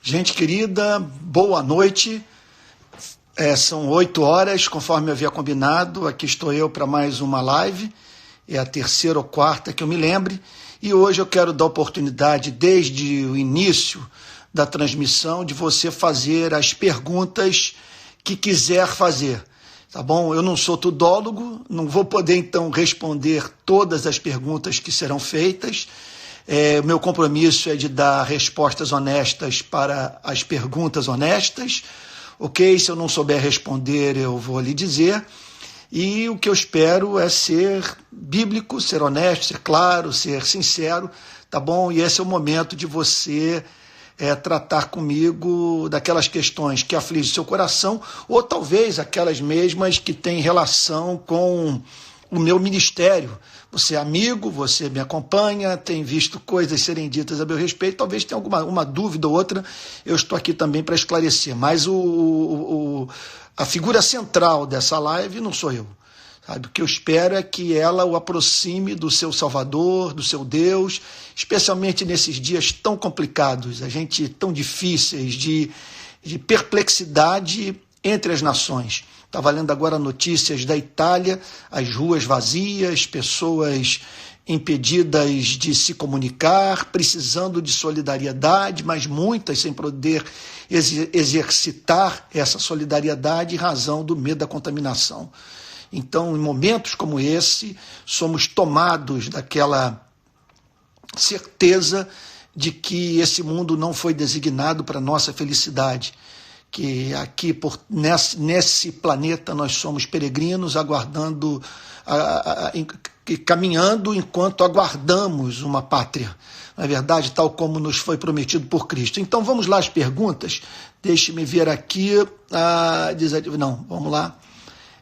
Gente querida, boa noite. São 8 horas, conforme eu havia combinado. Aqui estou eu para mais uma live. É a terceira ou quarta que eu me lembre. E hoje eu quero dar oportunidade, desde o início da transmissão, de você fazer as perguntas que quiser fazer. Tá bom? Eu não sou tudólogo, não vou poder então responder todas as perguntas que serão feitas. O meu compromisso é de dar respostas honestas para as perguntas honestas. Ok? Se eu não souber responder, eu vou lhe dizer. E o que eu espero é ser bíblico, ser honesto, ser claro, ser sincero, tá bom? E esse é o momento de você tratar comigo daquelas questões que afligem seu coração, ou talvez aquelas mesmas que têm relação com o meu ministério. Você é amigo, você me acompanha, tem visto coisas serem ditas a meu respeito, talvez tenha uma dúvida ou outra, eu estou aqui também para esclarecer. Mas a figura central dessa live não sou eu. Sabe? O que eu espero é que ela o aproxime do seu Salvador, do seu Deus, especialmente nesses dias tão complicados, tão difíceis, de perplexidade entre as nações. Estava lendo agora notícias da Itália, as ruas vazias, pessoas impedidas de se comunicar, precisando de solidariedade, mas muitas sem poder exercitar essa solidariedade em razão do medo da contaminação. Então, em momentos como esse, somos tomados daquela certeza de que esse mundo não foi designado para nossa felicidade, que aqui nesse planeta nós somos peregrinos, aguardando, caminhando enquanto aguardamos uma pátria, não é verdade? Tal como nos foi prometido por Cristo. Então vamos lá às perguntas, deixe-me ver aqui, vamos lá.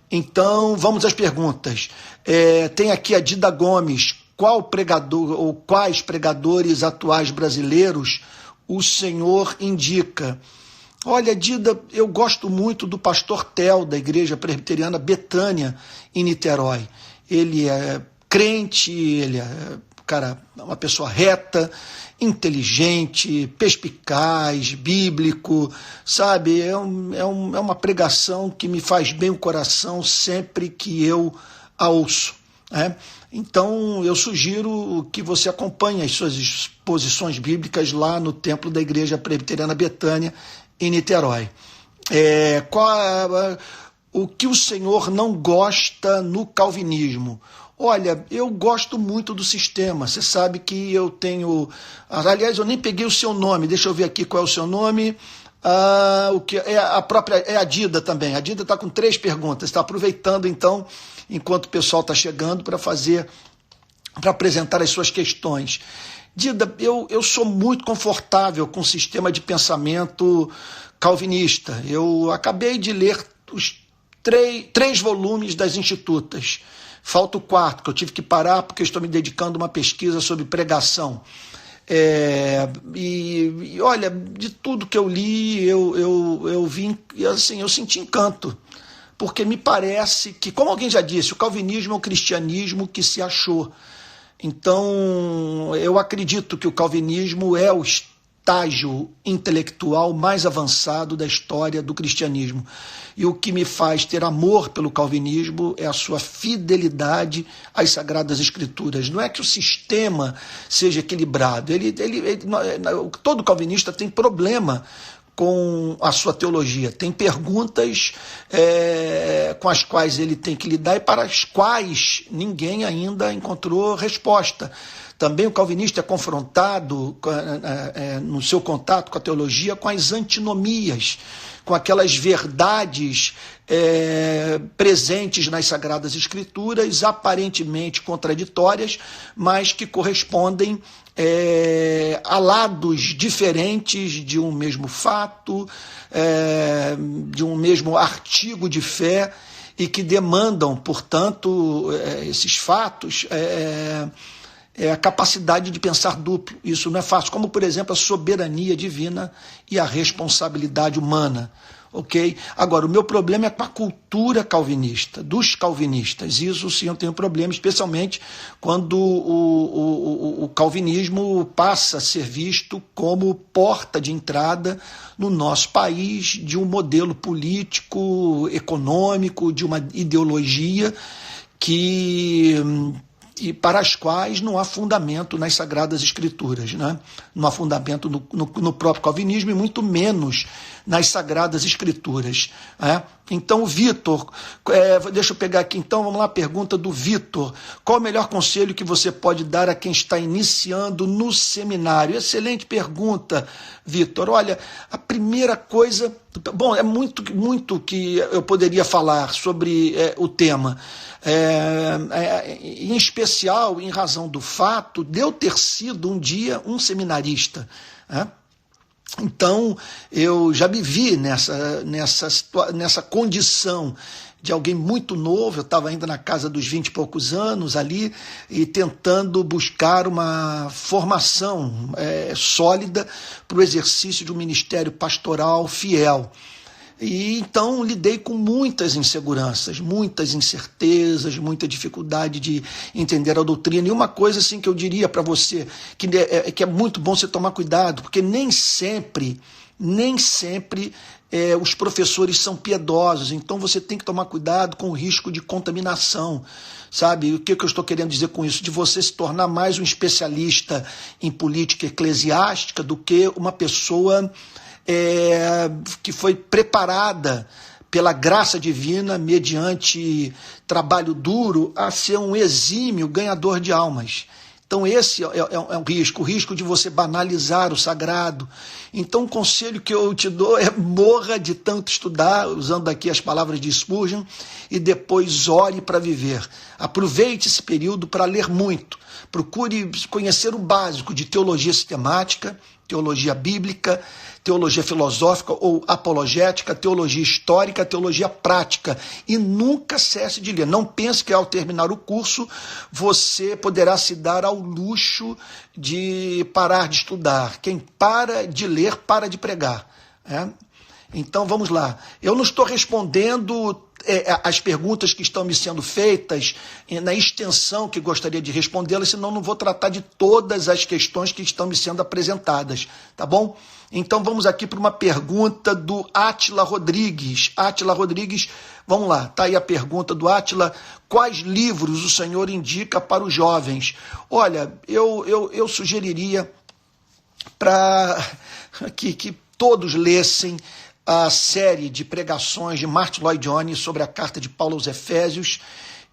Então vamos às perguntas. Tem aqui a Dida Gomes: qual pregador ou quais pregadores atuais brasileiros o senhor indica? Olha, Dida, eu gosto muito do pastor Tel, da Igreja Presbiteriana Betânia, em Niterói. Ele é crente, ele é uma pessoa reta, inteligente, perspicaz, bíblico, sabe? É uma pregação que me faz bem o coração sempre que eu a ouço. Então, eu sugiro que você acompanhe as suas exposições bíblicas lá no templo da Igreja Presbiteriana Betânia, em Niterói. O que o senhor não gosta no calvinismo? Olha, eu gosto muito do sistema. Você sabe que eu tenho... Aliás, eu nem peguei o seu nome. Deixa eu ver aqui qual é o seu nome. É a Dida também. A Dida está com 3 perguntas. Está aproveitando, então, enquanto o pessoal está chegando, para apresentar as suas questões. Dida, eu sou muito confortável com o sistema de pensamento calvinista. Eu acabei de ler os 3 volumes das Institutas. Falta o 4º, que eu tive que parar porque eu estou me dedicando a uma pesquisa sobre pregação. Olha, de tudo que eu li, eu vi, assim, eu senti encanto. Porque me parece que, como alguém já disse, o calvinismo é o cristianismo que se achou. Então, eu acredito que o calvinismo é o estágio intelectual mais avançado da história do cristianismo. E o que me faz ter amor pelo calvinismo é a sua fidelidade às Sagradas Escrituras. Não é que o sistema seja equilibrado. Todo calvinista tem problema com a sua teologia, tem perguntas com as quais ele tem que lidar e para as quais ninguém ainda encontrou resposta. Também o calvinista é confrontado no seu contato com a teologia com as antinomias, com aquelas verdades presentes nas Sagradas Escrituras, aparentemente contraditórias, mas que correspondem a lados diferentes de um mesmo fato, de um mesmo artigo de fé, e que demandam, portanto, esses fatos, a capacidade de pensar duplo. Isso não é fácil, como, por exemplo, a soberania divina e a responsabilidade humana. ok? Agora, o meu problema é com a cultura calvinista, dos calvinistas. Isso sim eu tenho problema, especialmente quando o calvinismo passa a ser visto como porta de entrada no nosso país de um modelo político, econômico, de uma ideologia e para as quais não há fundamento nas Sagradas Escrituras, né? Não há fundamento no próprio calvinismo e muito menos nas Sagradas Escrituras. Né? Então, Vitor, deixa eu pegar aqui então, vamos lá, a pergunta do Vitor. Qual o melhor conselho que você pode dar a quem está iniciando no seminário? Excelente pergunta, Vitor. Olha, a primeira coisa... Bom, é muito que eu poderia falar sobre o tema. Em especial em razão do fato de eu ter sido um dia um seminarista. Né? Então, eu já me vi nessa condição de alguém muito novo. Eu estava ainda na casa dos 20 e poucos anos ali e tentando buscar uma formação sólida para o exercício de um ministério pastoral fiel. E então lidei com muitas inseguranças, muitas incertezas, muita dificuldade de entender a doutrina. E uma coisa assim que eu diria para você, que é muito bom você tomar cuidado, porque nem sempre os professores são piedosos, então você tem que tomar cuidado com o risco de contaminação, sabe? O que eu estou querendo dizer com isso? De você se tornar mais um especialista em política eclesiástica do que uma pessoa que foi preparada pela graça divina, mediante trabalho duro, a ser um exímio ganhador de almas. Então esse é um risco, o risco de você banalizar o sagrado. Então o conselho que eu te dou é morra de tanto estudar, usando aqui as palavras de Spurgeon, e depois ore para viver. Aproveite esse período para ler muito. Procure conhecer o básico de teologia sistemática, teologia bíblica, teologia filosófica ou apologética, teologia histórica, teologia prática. E nunca cesse de ler. Não pense que ao terminar o curso você poderá se dar ao luxo de parar de estudar. Quem para de ler, para de pregar. Então vamos lá. Eu não estou respondendo as perguntas que estão me sendo feitas na extensão que gostaria de respondê-las, senão não vou tratar de todas as questões que estão me sendo apresentadas, tá bom? Então vamos aqui para uma pergunta do Átila Rodrigues. Átila Rodrigues, vamos lá, tá aí a pergunta do Átila. Quais livros o senhor indica para os jovens? Olha, eu sugeriria para que todos lessem a série de pregações de Martyn Lloyd-Jones sobre a carta de Paulo aos Efésios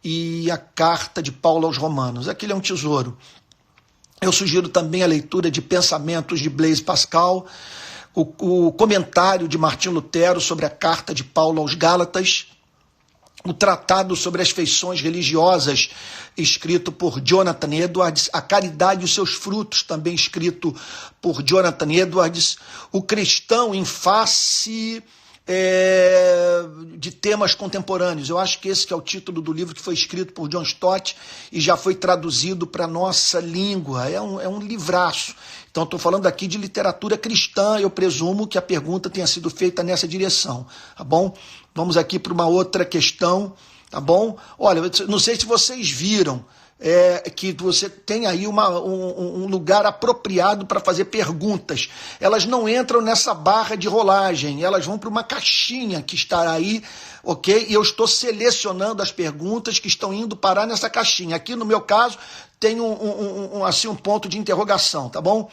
e a carta de Paulo aos Romanos. Aquilo é um tesouro. Eu sugiro também a leitura de Pensamentos de Blaise Pascal, o comentário de Martim Lutero sobre a carta de Paulo aos Gálatas, o tratado sobre as feições religiosas, escrito por Jonathan Edwards, A Caridade e os Seus Frutos, também escrito por Jonathan Edwards, O Cristão em Face de Temas Contemporâneos. Eu acho que esse que é o título do livro que foi escrito por John Stott e já foi traduzido para a nossa língua. É um livraço. Então, estou falando aqui de literatura cristã, eu presumo que a pergunta tenha sido feita nessa direção, tá bom? Vamos aqui para uma outra questão, tá bom? Olha, não sei se vocês viram que você tem aí um lugar apropriado para fazer perguntas. Elas não entram nessa barra de rolagem, elas vão para uma caixinha que está aí, ok? E eu estou selecionando as perguntas que estão indo parar nessa caixinha. Aqui, no meu caso, tem um ponto de interrogação, tá bom?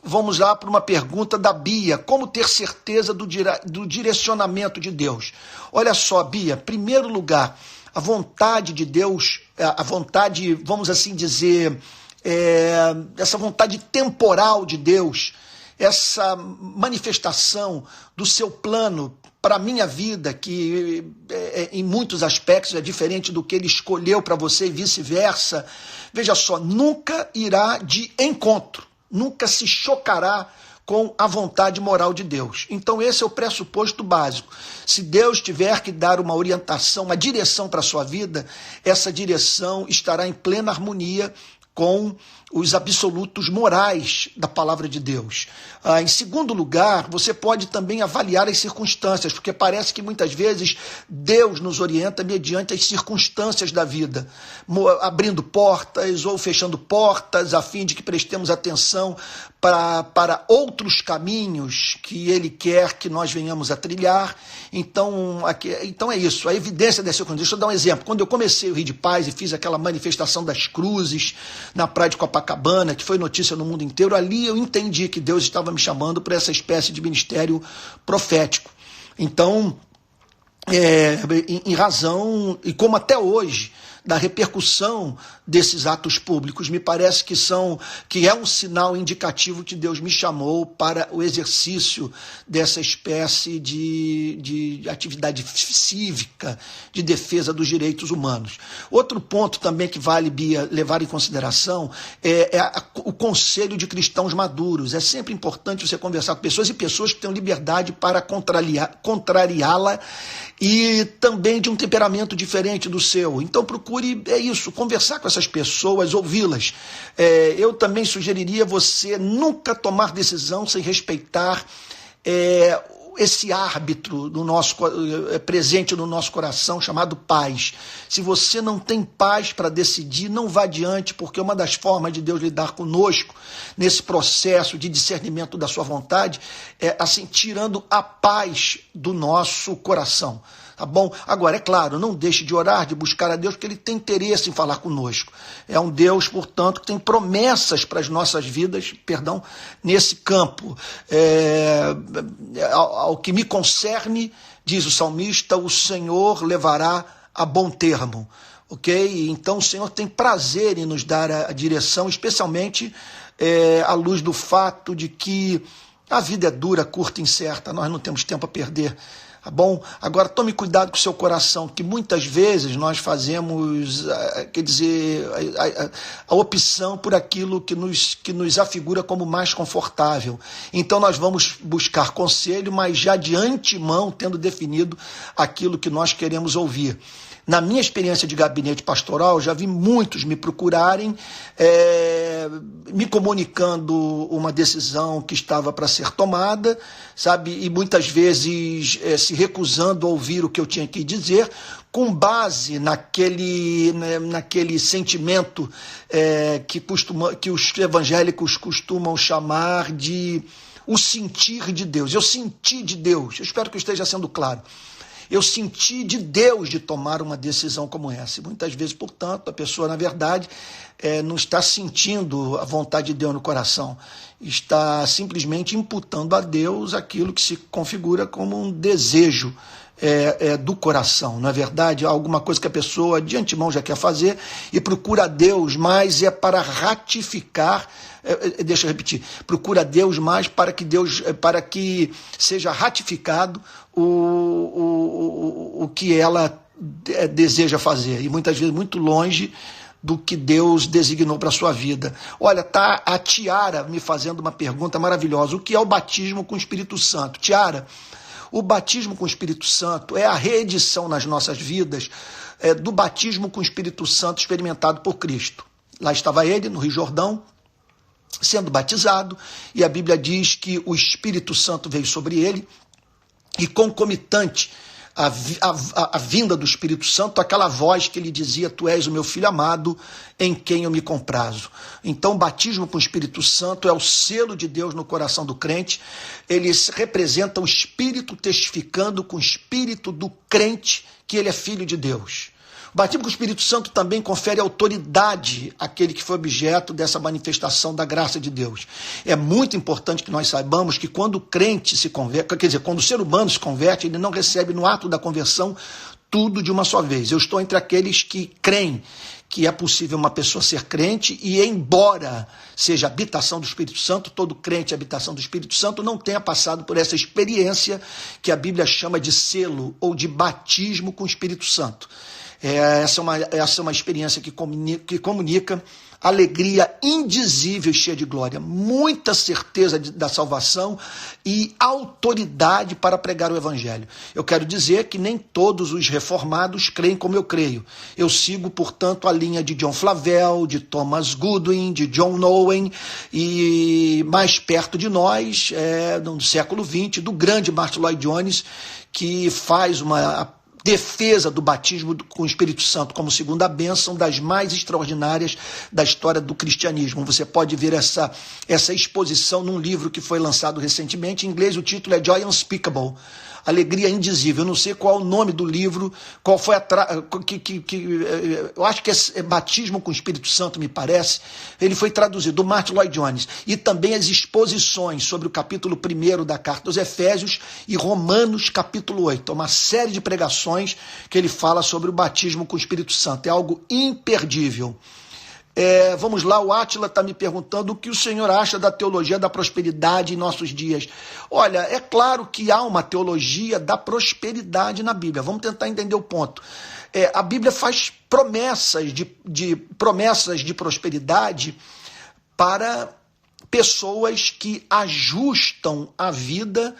Vamos lá para uma pergunta da Bia. Como ter certeza do direcionamento de Deus? Olha só, Bia, em primeiro lugar, a vontade de Deus, a vontade, vamos assim dizer, essa vontade temporal de Deus, essa manifestação do seu plano para a minha vida, que em muitos aspectos é diferente do que ele escolheu para você e vice-versa, veja só, nunca irá de encontro, nunca se chocará com a vontade moral de Deus. Então esse é o pressuposto básico. Se Deus tiver que dar uma orientação, uma direção para a sua vida, essa direção estará em plena harmonia com os absolutos morais da palavra de Deus. Em segundo lugar, você pode também avaliar as circunstâncias, porque parece que muitas vezes Deus nos orienta mediante as circunstâncias da vida, abrindo portas ou fechando portas, a fim de que prestemos atenção para outros caminhos que Ele quer que nós venhamos a trilhar. Então é isso, a evidência dessa circunstância. Deixa eu dar um exemplo. Quando eu comecei o Rio de Paz e fiz aquela manifestação das cruzes na praia de Copacabana, que foi notícia no mundo inteiro, ali eu entendi que Deus estava me chamando para essa espécie de ministério profético. Então, em razão, e como até hoje, da repercussão desses atos públicos, me parece que é um sinal indicativo que Deus me chamou para o exercício dessa espécie de atividade cívica de defesa dos direitos humanos. Outro ponto também que vale, Bia, levar em consideração o conselho de cristãos maduros. É sempre importante você conversar com pessoas que tenham liberdade para contrariá-la e também de um temperamento diferente do seu. Então procure, conversar com essas pessoas, ouvi-las. Eu também sugeriria você nunca tomar decisão sem respeitar esse árbitro presente no nosso coração, chamado paz. Se você não tem paz para decidir, não vá adiante, porque uma das formas de Deus lidar conosco nesse processo de discernimento da sua vontade é assim, tirando a paz do nosso coração. Tá bom? Agora, é claro, não deixe de orar, de buscar a Deus, porque Ele tem interesse em falar conosco. É um Deus, portanto, que tem promessas para as nossas vidas, nesse campo. Ao que me concerne, diz o salmista, o Senhor levará a bom termo. Ok? Então o Senhor tem prazer em nos dar a direção, especialmente à luz do fato de que a vida é dura, curta e incerta, nós não temos tempo a perder. Tá bom? Agora tome cuidado com o seu coração, que muitas vezes nós fazemos, a opção por aquilo que nos afigura como mais confortável. Então nós vamos buscar conselho, mas já de antemão tendo definido aquilo que nós queremos ouvir. Na minha experiência de gabinete pastoral, já vi muitos me procurarem, me comunicando uma decisão que estava para ser tomada, sabe? E muitas vezes se recusando a ouvir o que eu tinha que dizer, com base naquele sentimento que os evangélicos costumam chamar de o sentir de Deus. Eu senti de Deus, eu espero que eu esteja sendo claro. Eu senti de Deus de tomar uma decisão como essa. E muitas vezes, portanto, a pessoa, na verdade, não está sentindo a vontade de Deus no coração. Está simplesmente imputando a Deus aquilo que se configura como um desejo do coração. Não é verdade? Alguma coisa que a pessoa de antemão já quer fazer e procura a Deus, mas é para ratificar. Deixa eu repetir. Procura a Deus mais para que seja ratificado o que ela deseja fazer, e muitas vezes muito longe do que Deus designou para a sua vida. Olha, tá a Tiara me fazendo uma pergunta maravilhosa: o que é o batismo com o Espírito Santo? Tiara, o batismo com o Espírito Santo é a reedição nas nossas vidas do batismo com o Espírito Santo experimentado por Cristo. Lá estava ele, no Rio Jordão, sendo batizado, e a Bíblia diz que o Espírito Santo veio sobre ele, e concomitante à vinda do Espírito Santo, aquela voz que ele dizia: tu és o meu filho amado, em quem eu me comprazo. Então o batismo com o Espírito Santo é o selo de Deus no coração do crente. Ele representa o Espírito testificando com o Espírito do crente que ele é filho de Deus. O batismo com o Espírito Santo também confere autoridade àquele que foi objeto dessa manifestação da graça de Deus. É muito importante que nós saibamos que quando o crente se converte, quando o ser humano se converte, ele não recebe no ato da conversão tudo de uma só vez. Eu estou entre aqueles que creem que é possível uma pessoa ser crente e, embora seja habitação do Espírito Santo, todo crente é habitação do Espírito Santo, não tenha passado por essa experiência que a Bíblia chama de selo ou de batismo com o Espírito Santo. Essa é uma experiência que comunica alegria indizível e cheia de glória, muita certeza da salvação e autoridade para pregar o evangelho. Eu quero dizer que nem todos os reformados creem como eu creio. Eu sigo, portanto, a linha de John Flavel, de Thomas Goodwin, de John Owen e mais perto de nós, no século XX, do grande Martyn Lloyd-Jones, que faz uma defesa do batismo com o Espírito Santo como segunda bênção, das mais extraordinárias da história do cristianismo. Você pode ver essa exposição num livro que foi lançado recentemente. Em inglês o título é Joy Unspeakable, Alegria Indizível. Eu não sei qual é o nome do livro, qual foi eu acho que é Batismo com o Espírito Santo, me parece. Ele foi traduzido, do Martyn Lloyd-Jones. E também as exposições sobre o capítulo 1 da Carta aos Efésios e Romanos capítulo 8. É uma série de pregações que ele fala sobre o batismo com o Espírito Santo. É algo imperdível. Vamos lá, o Átila está me perguntando o que o senhor acha da teologia da prosperidade em nossos dias. Olha, é claro que há uma teologia da prosperidade na Bíblia. Vamos tentar entender o ponto. A Bíblia faz promessas de prosperidade para pessoas que ajustam a vida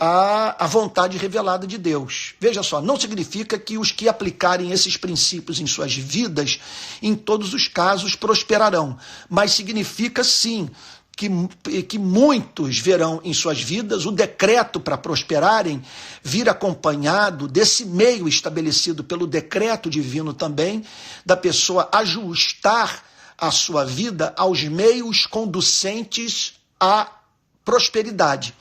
à vontade revelada de Deus. Veja só, não significa que os que aplicarem esses princípios em suas vidas, em todos os casos, prosperarão, mas significa sim que muitos verão em suas vidas o decreto para prosperarem vir acompanhado desse meio estabelecido pelo decreto divino também, da pessoa ajustar a sua vida aos meios conducentes à prosperidade.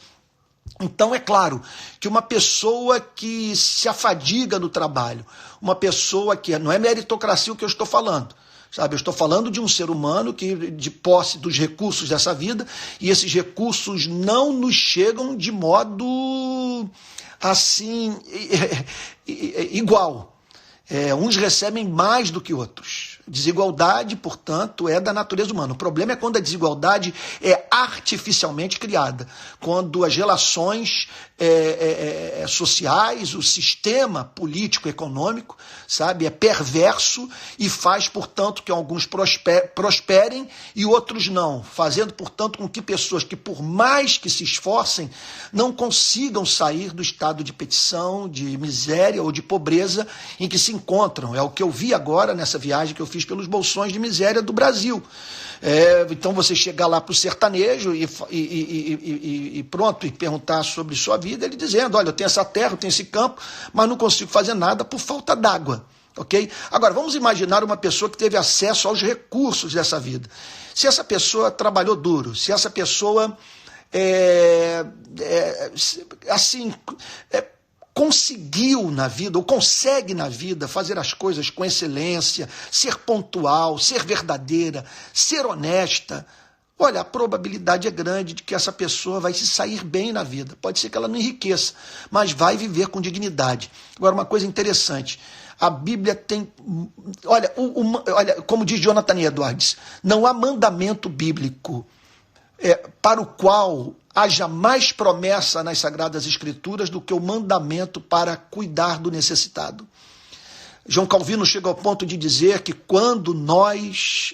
Então, é claro que uma pessoa que se afadiga no trabalho, uma pessoa que não é meritocracia o que eu estou falando, sabe? Eu estou falando de um ser humano que, de posse dos recursos dessa vida, e esses recursos não nos chegam de modo assim igual. Uns recebem mais do que outros. Desigualdade, portanto, é da natureza humana. O problema é quando a desigualdade é artificialmente criada, quando as relações sociais, o sistema político-econômico, sabe, é perverso e faz, portanto, que alguns prosperem e outros não, fazendo, portanto, com que pessoas que, por mais que se esforcem, não consigam sair do estado de petição, de miséria ou de pobreza em que se encontram. É o que eu vi agora nessa viagem que eu fiz pelos bolsões de miséria do Brasil. Então você chegar lá para o sertanejo e pronto, e perguntar sobre sua vida, ele dizendo, olha, eu tenho essa terra, eu tenho esse campo, mas não consigo fazer nada por falta d'água. Okay? Agora, vamos imaginar uma pessoa que teve acesso aos recursos dessa vida. Se essa pessoa trabalhou duro, se essa pessoa conseguiu na vida, ou consegue na vida, fazer as coisas com excelência, ser pontual, ser verdadeira, ser honesta, olha, a probabilidade é grande de que essa pessoa vai se sair bem na vida. Pode ser que ela não enriqueça, mas vai viver com dignidade. Agora, uma coisa interessante, a Bíblia tem... Olha, como diz Jonathan Edwards, não há mandamento bíblico para o qual haja mais promessa nas Sagradas Escrituras do que o mandamento para cuidar do necessitado. João Calvino chega ao ponto de dizer que quando nós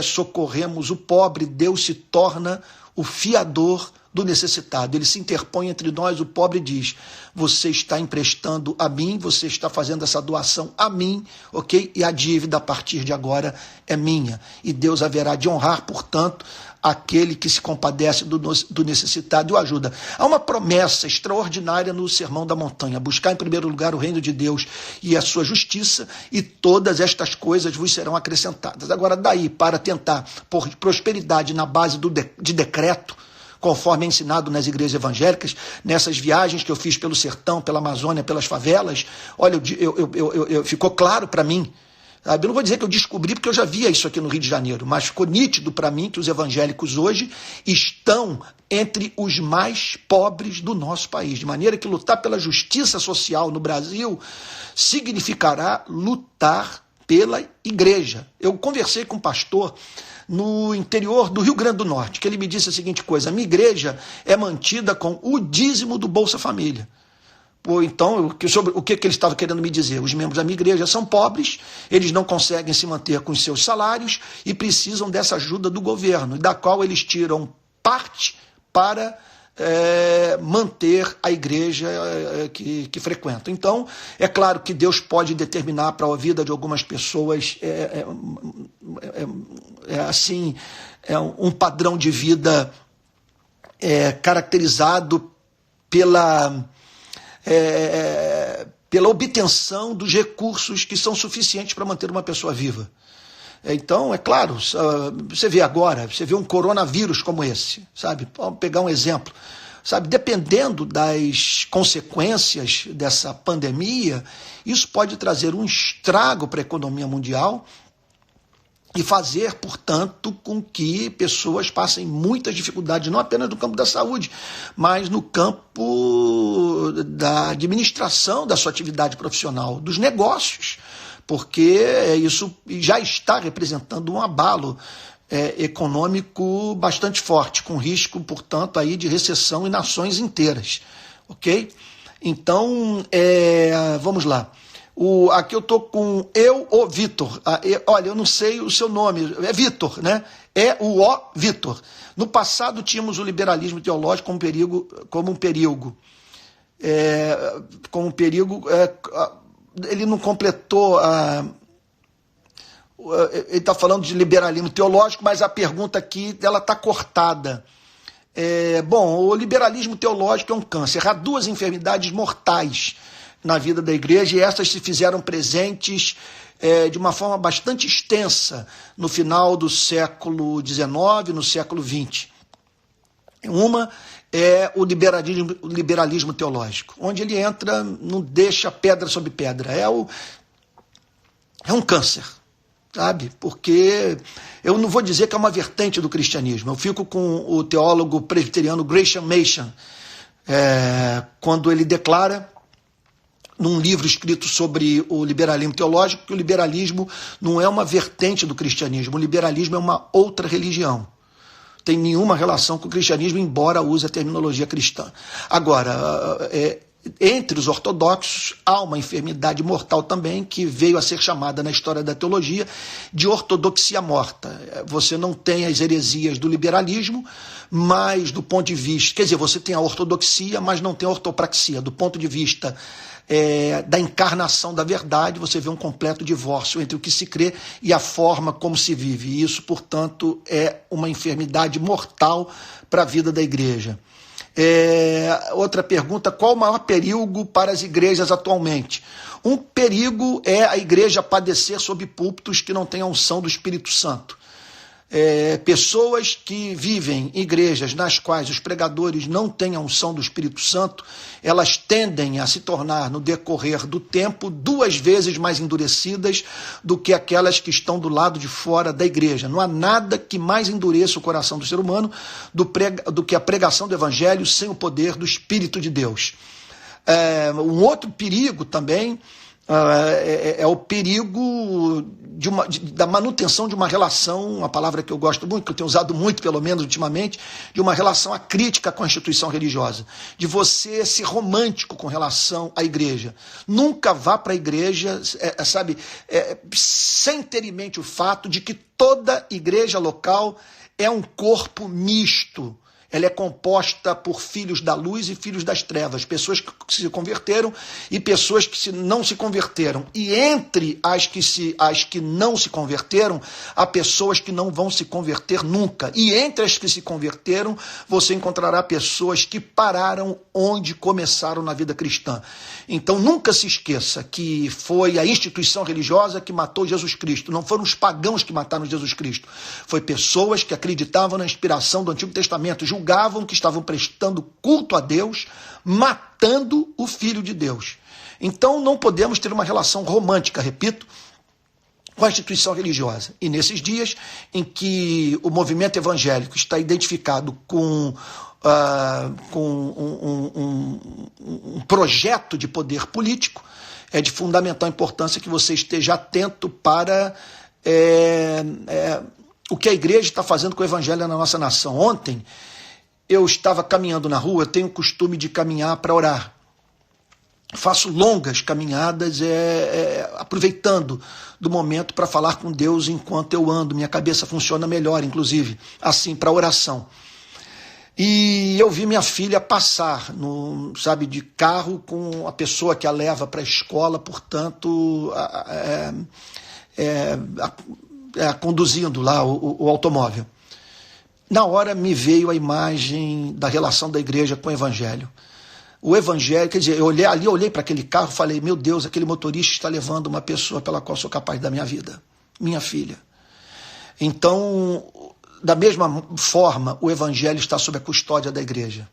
socorremos o pobre, Deus se torna o fiador do necessitado. Ele se interpõe entre nós, o pobre diz, você está emprestando a mim, você está fazendo essa doação a mim, ok? E a dívida a partir de agora é minha. E Deus haverá de honrar, portanto, aquele que se compadece do necessitado e o ajuda. Há uma promessa extraordinária no Sermão da Montanha, buscar em primeiro lugar o reino de Deus e a sua justiça, e todas estas coisas vos serão acrescentadas. Agora, daí, para tentar pôr prosperidade na base de decreto, conforme é ensinado nas igrejas evangélicas, nessas viagens que eu fiz pelo sertão, pela Amazônia, pelas favelas, olha, ficou claro para mim, sabe? Eu não vou dizer que eu descobri, porque eu já via isso aqui no Rio de Janeiro, mas ficou nítido para mim que os evangélicos hoje estão entre os mais pobres do nosso país, de maneira que lutar pela justiça social no Brasil significará lutar pela igreja. Eu conversei com um pastor no interior do Rio Grande do Norte, que ele me disse a seguinte coisa: a minha igreja é mantida com o dízimo do Bolsa Família. Então, sobre o que ele estava querendo me dizer? Os membros da minha igreja são pobres, eles não conseguem se manter com os seus salários e precisam dessa ajuda do governo, da qual eles tiram parte para manter a igreja que frequentam. Então, é claro que Deus pode determinar para a vida de algumas pessoas um padrão de vida caracterizado pela obtenção dos recursos que são suficientes para manter uma pessoa viva. Então, é claro, você vê agora, você vê um coronavírus como esse, sabe? Vamos pegar um exemplo, sabe? Dependendo das consequências dessa pandemia, isso pode trazer um estrago para a economia mundial e fazer, portanto, com que pessoas passem muitas dificuldades, não apenas no campo da saúde, mas no campo da administração da sua atividade profissional, dos negócios, porque isso já está representando um abalo econômico bastante forte, com risco, portanto, aí de recessão em nações inteiras, ok? Então, vamos lá. Aqui eu estou com o Vitor. Olha, eu não sei o seu nome, é Vitor, né? Vitor. No passado tínhamos o liberalismo teológico como um perigo. Ele não completou ele está falando de liberalismo teológico, mas a pergunta aqui ela está cortada. Bom, o liberalismo teológico é um câncer. Há duas enfermidades mortais na vida da igreja e essas se fizeram presentes de uma forma bastante extensa no final do século XIX, no século XX. Uma é o liberalismo teológico, onde ele entra, não deixa pedra sobre pedra. É um câncer, sabe? Porque eu não vou dizer que é uma vertente do cristianismo. Eu fico com o teólogo presbiteriano Gresham Machen, quando ele declara, num livro escrito sobre o liberalismo teológico, que o liberalismo não é uma vertente do cristianismo, o liberalismo é uma outra religião. Tem nenhuma relação com o cristianismo, embora use a terminologia cristã. Agora, entre os ortodoxos, há uma enfermidade mortal também, que veio a ser chamada na história da teologia de ortodoxia morta. Você não tem as heresias do liberalismo, mas do ponto de vista... Quer dizer, você tem a ortodoxia, mas não tem a ortopraxia. Do ponto de vista da encarnação da verdade, você vê um completo divórcio entre o que se crê e a forma como se vive. E isso, portanto, é uma enfermidade mortal para a vida da igreja. Outra pergunta: qual o maior perigo para as igrejas atualmente? Um perigo é a igreja padecer sob púlpitos que não têm a unção do Espírito Santo. Pessoas que vivem em igrejas nas quais os pregadores não têm a unção do Espírito Santo, elas tendem a se tornar, no decorrer do tempo, 2 vezes mais endurecidas do que aquelas que estão do lado de fora da igreja. Não há nada que mais endureça o coração do ser humano do que a pregação do Evangelho sem o poder do Espírito de Deus. Um outro perigo também é o perigo da manutenção de uma relação, uma palavra que eu gosto muito, que eu tenho usado muito, pelo menos ultimamente, de uma relação acrítica com a instituição religiosa, de você ser romântico com relação à igreja. Nunca vá para a igreja, sem ter em mente o fato de que toda igreja local é um corpo misto. Ela é composta por filhos da luz e filhos das trevas, pessoas que se converteram e pessoas que não se converteram. E entre as que não se converteram, há pessoas que não vão se converter nunca. E entre as que se converteram, você encontrará pessoas que pararam onde começaram na vida cristã. Então nunca se esqueça que foi a instituição religiosa que matou Jesus Cristo. Não foram os pagãos que mataram Jesus Cristo. Foi pessoas que acreditavam na inspiração do Antigo Testamento, julgavam que estavam prestando culto a Deus, matando o Filho de Deus. Então não podemos ter uma relação romântica, repito, com a instituição religiosa. E nesses dias em que o movimento evangélico está identificado com um projeto de poder político, é de fundamental importância que você esteja atento para o que a igreja está fazendo com o evangelho na nossa nação. Ontem eu estava caminhando na rua, eu tenho o costume de caminhar para orar. faço longas caminhadas, aproveitando do momento para falar com Deus enquanto eu ando. Minha cabeça funciona melhor, inclusive, assim, para oração. E eu vi minha filha passar, de carro com a pessoa que a leva para a escola, portanto, conduzindo lá o automóvel. Na hora me veio a imagem da relação da igreja com o evangelho. O evangelho, quer dizer, eu olhei para aquele carro e falei, meu Deus, aquele motorista está levando uma pessoa pela qual sou capaz de dar minha vida, minha filha. Então, da mesma forma, o evangelho está sob a custódia da igreja.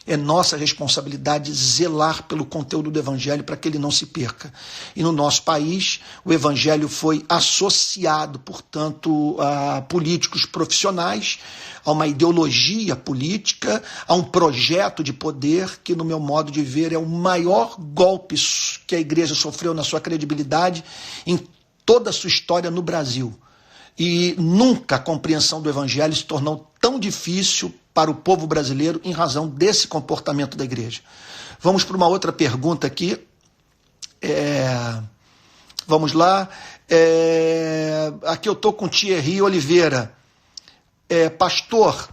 É nossa responsabilidade zelar pelo conteúdo do evangelho para que ele não se perca. E no nosso país, o evangelho foi associado, portanto, a políticos profissionais, a uma ideologia política, a um projeto de poder que, no meu modo de ver, é o maior golpe que a igreja sofreu na sua credibilidade em toda a sua história no Brasil. E nunca a compreensão do evangelho se tornou tão difícil para o povo brasileiro em razão desse comportamento da igreja. Vamos para uma outra pergunta aqui. Vamos lá. Aqui eu estou com Thierry Oliveira. Pastor,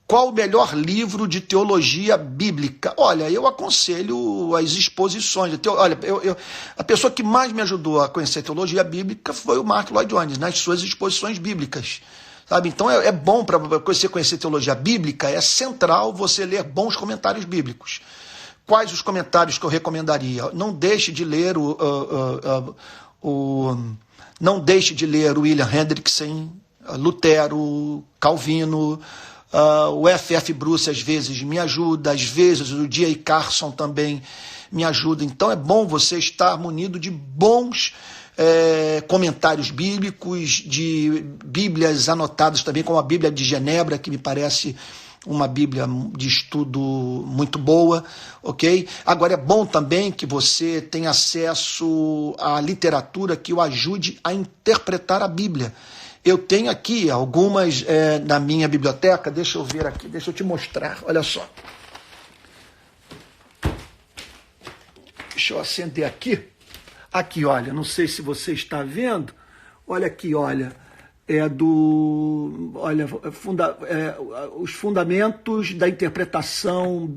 qual o melhor livro de teologia bíblica? Olha, eu aconselho as exposições. A pessoa que mais me ajudou a conhecer teologia bíblica foi o Martyn Lloyd-Jones, nas suas exposições bíblicas. Sabe? Então é bom para você conhecer teologia bíblica, é central você ler bons comentários bíblicos. Quais os comentários que eu recomendaria? Não deixe de ler não deixe de ler o William Hendrickson, Lutero, Calvino, o F.F. Bruce às vezes me ajuda, às vezes o D.A. Carson também me ajuda. Então é bom você estar munido de bons comentários bíblicos, de bíblias anotadas também, como a Bíblia de Genebra, que me parece uma Bíblia de estudo muito boa, ok? Agora é bom também que você tenha acesso à literatura que o ajude a interpretar a Bíblia. Eu tenho aqui algumas na minha biblioteca, deixa eu ver aqui, deixa eu te mostrar, olha só. Deixa eu acender aqui. Aqui, olha, não sei se você está vendo, olha aqui, olha, os fundamentos da interpretação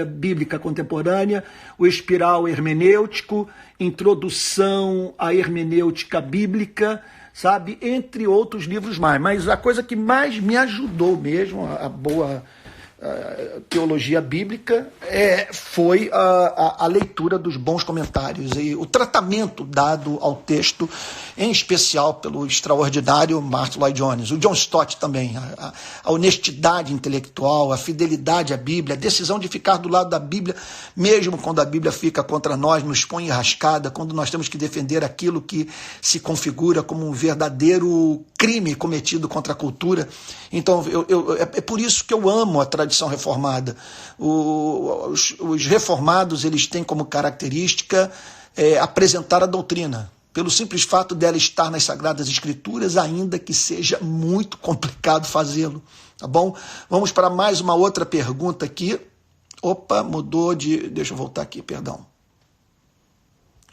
bíblica contemporânea, o espiral hermenêutico, introdução à hermenêutica bíblica, sabe, entre outros livros mais. Mas a coisa que mais me ajudou mesmo, a boa teologia bíblica, foi a leitura dos bons comentários e o tratamento dado ao texto, em especial pelo extraordinário Martyn Lloyd-Jones, o John Stott também, a honestidade intelectual, a fidelidade à Bíblia, a decisão de ficar do lado da Bíblia, mesmo quando a Bíblia fica contra nós, nos põe enrascada, quando nós temos que defender aquilo que se configura como um verdadeiro crime cometido contra a cultura. Então, é por isso que eu amo a tradição reformada. Os reformados, eles têm como característica apresentar a doutrina, pelo simples fato dela estar nas Sagradas Escrituras, ainda que seja muito complicado fazê-lo. Tá bom? Vamos para mais uma outra pergunta aqui. Opa, mudou de... Deixa eu voltar aqui, perdão.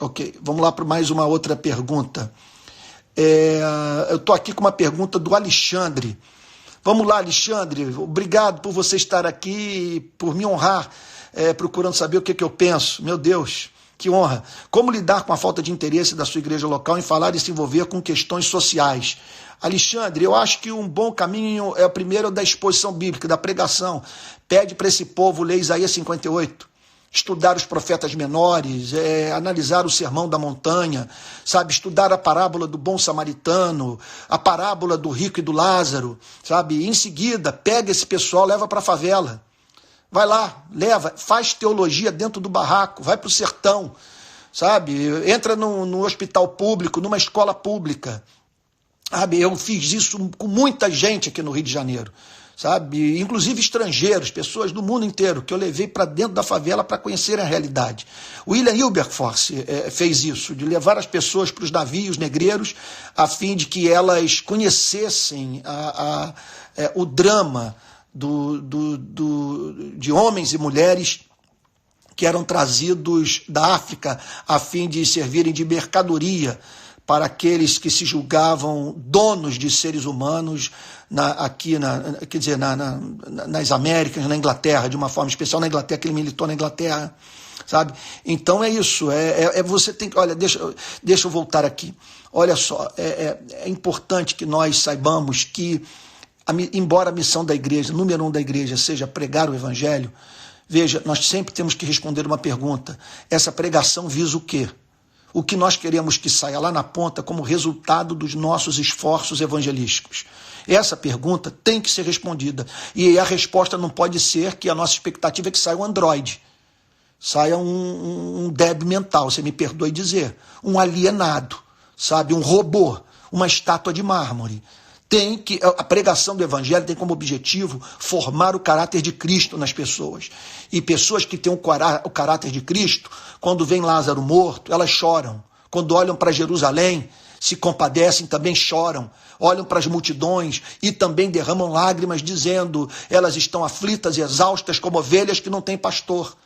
Ok, vamos lá para mais uma outra pergunta. Eu estou aqui com uma pergunta do Alexandre. Vamos lá, Alexandre, obrigado por você estar aqui, por me honrar, procurando saber o que eu penso. Meu Deus, que honra. Como lidar com a falta de interesse da sua igreja local em falar e se envolver com questões sociais? Alexandre, eu acho que um bom caminho é o primeiro da exposição bíblica, da pregação. Pede para esse povo ler Isaías 58. Estudar os profetas menores, analisar o sermão da montanha, sabe, estudar a parábola do bom samaritano, a parábola do rico e do Lázaro, sabe, e em seguida, pega esse pessoal, leva para a favela, vai lá, leva, faz teologia dentro do barraco, vai para o sertão, sabe, entra no hospital público, numa escola pública, sabe, eu fiz isso com muita gente aqui no Rio de Janeiro, sabe, inclusive estrangeiros, pessoas do mundo inteiro, que eu levei para dentro da favela para conhecerem a realidade. O William Wilberforce fez isso, de levar as pessoas para os navios negreiros, a fim de que elas conhecessem o drama de homens e mulheres que eram trazidos da África a fim de servirem de mercadoria para aqueles que se julgavam donos de seres humanos nas Américas, na Inglaterra, de uma forma especial na Inglaterra, que ele militou na Inglaterra, sabe? Então é isso, você tem que, olha, deixa eu voltar aqui, olha só, é importante que nós saibamos que, embora a missão da igreja, número 1 da igreja, seja pregar o evangelho, veja, nós sempre temos que responder uma pergunta, essa pregação visa o quê? O que nós queremos que saia lá na ponta como resultado dos nossos esforços evangelísticos? Essa pergunta tem que ser respondida. E a resposta não pode ser que a nossa expectativa é que saia um androide, saia um débil mental, você me perdoe dizer, um alienado, sabe, um robô, uma estátua de mármore. A pregação do evangelho tem como objetivo formar o caráter de Cristo nas pessoas. E pessoas que têm o caráter de Cristo, quando vem Lázaro morto, elas choram. Quando olham para Jerusalém, se compadecem, também choram. Olham para as multidões e também derramam lágrimas, dizendo, elas estão aflitas e exaustas como ovelhas que não têm pastor.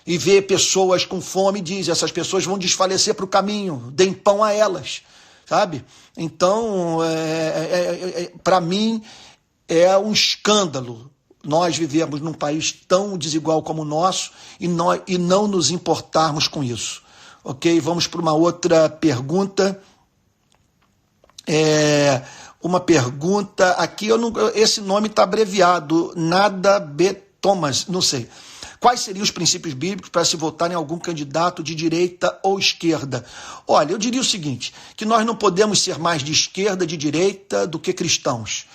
E vê pessoas com fome e diz, essas pessoas vão desfalecer para o caminho, deem pão a elas. Sabe? Então, para mim, é um escândalo nós vivemos num país tão desigual como o nosso e não nos importarmos com isso. Ok? Vamos para uma outra pergunta. Uma pergunta aqui, esse nome está abreviado, Nada B. Thomas, não sei. Quais seriam os princípios bíblicos para se votar em algum candidato de direita ou esquerda? Olha, eu diria o seguinte, que nós não podemos ser mais de esquerda, de direita do que cristãos.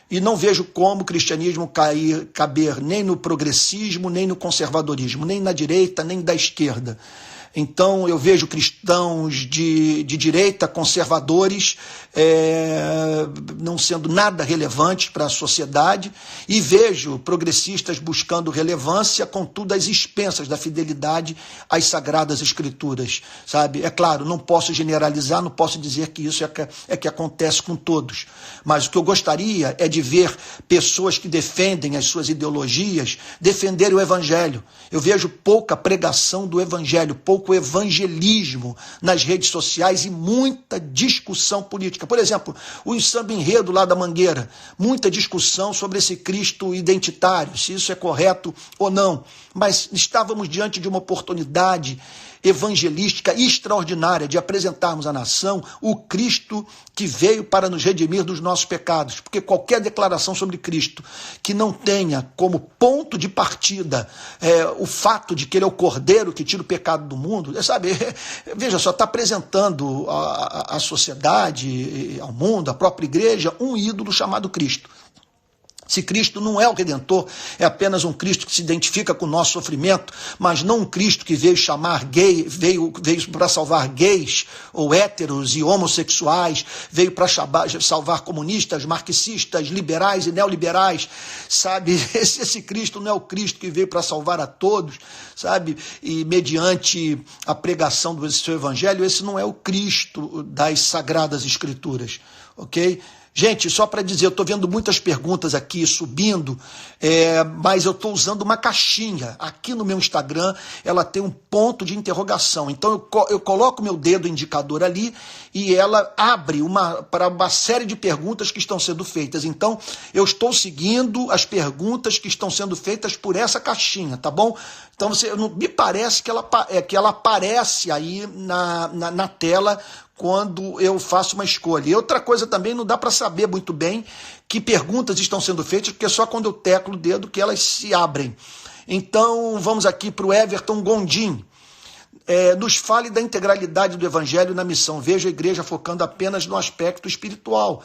E não vejo como o cristianismo caber nem no progressismo, nem no conservadorismo, nem na direita, nem da esquerda. Então, eu vejo cristãos de direita, conservadores, não sendo nada relevantes para a sociedade, e vejo progressistas buscando relevância, contudo, às expensas da fidelidade às Sagradas Escrituras, sabe? É claro, não posso generalizar, não posso dizer que isso é que acontece com todos, mas o que eu gostaria é de ver pessoas que defendem as suas ideologias defenderem o Evangelho. Eu vejo pouca pregação do Evangelho, pouco evangelismo nas redes sociais e muita discussão política. Por exemplo, o samba enredo lá da Mangueira, muita discussão sobre esse Cristo identitário, se isso é correto ou não. Mas estávamos diante de uma oportunidade evangelística extraordinária de apresentarmos à nação o Cristo que veio para nos redimir dos nossos pecados, porque qualquer declaração sobre Cristo que não tenha como ponto de partida o fato de que ele é o Cordeiro que tira o pecado do mundo, sabe, veja só, está apresentando à sociedade, ao mundo, à própria igreja, um ídolo chamado Cristo. Se Cristo não é o Redentor, é apenas um Cristo que se identifica com o nosso sofrimento, mas não um Cristo que veio veio para salvar gays ou héteros e homossexuais, veio para salvar comunistas, marxistas, liberais e neoliberais, sabe? Esse Cristo não é o Cristo que veio para salvar a todos, sabe? E mediante a pregação do seu evangelho, esse não é o Cristo das Sagradas Escrituras, ok? Gente, só para dizer, eu estou vendo muitas perguntas aqui subindo, mas eu estou usando uma caixinha. Aqui no meu Instagram, ela tem um ponto de interrogação. Então, eu coloco meu dedo indicador ali e ela abre para uma série de perguntas que estão sendo feitas. Então, eu estou seguindo as perguntas que estão sendo feitas por essa caixinha, tá bom? Então, me parece que ela aparece aí na tela quando eu faço uma escolha. E outra coisa também, não dá para saber muito bem que perguntas estão sendo feitas, porque é só quando eu teclo o dedo que elas se abrem. Então, vamos aqui para o Everton Gondim. Nos fale da integralidade do Evangelho na missão. Vejo a igreja focando apenas no aspecto espiritual.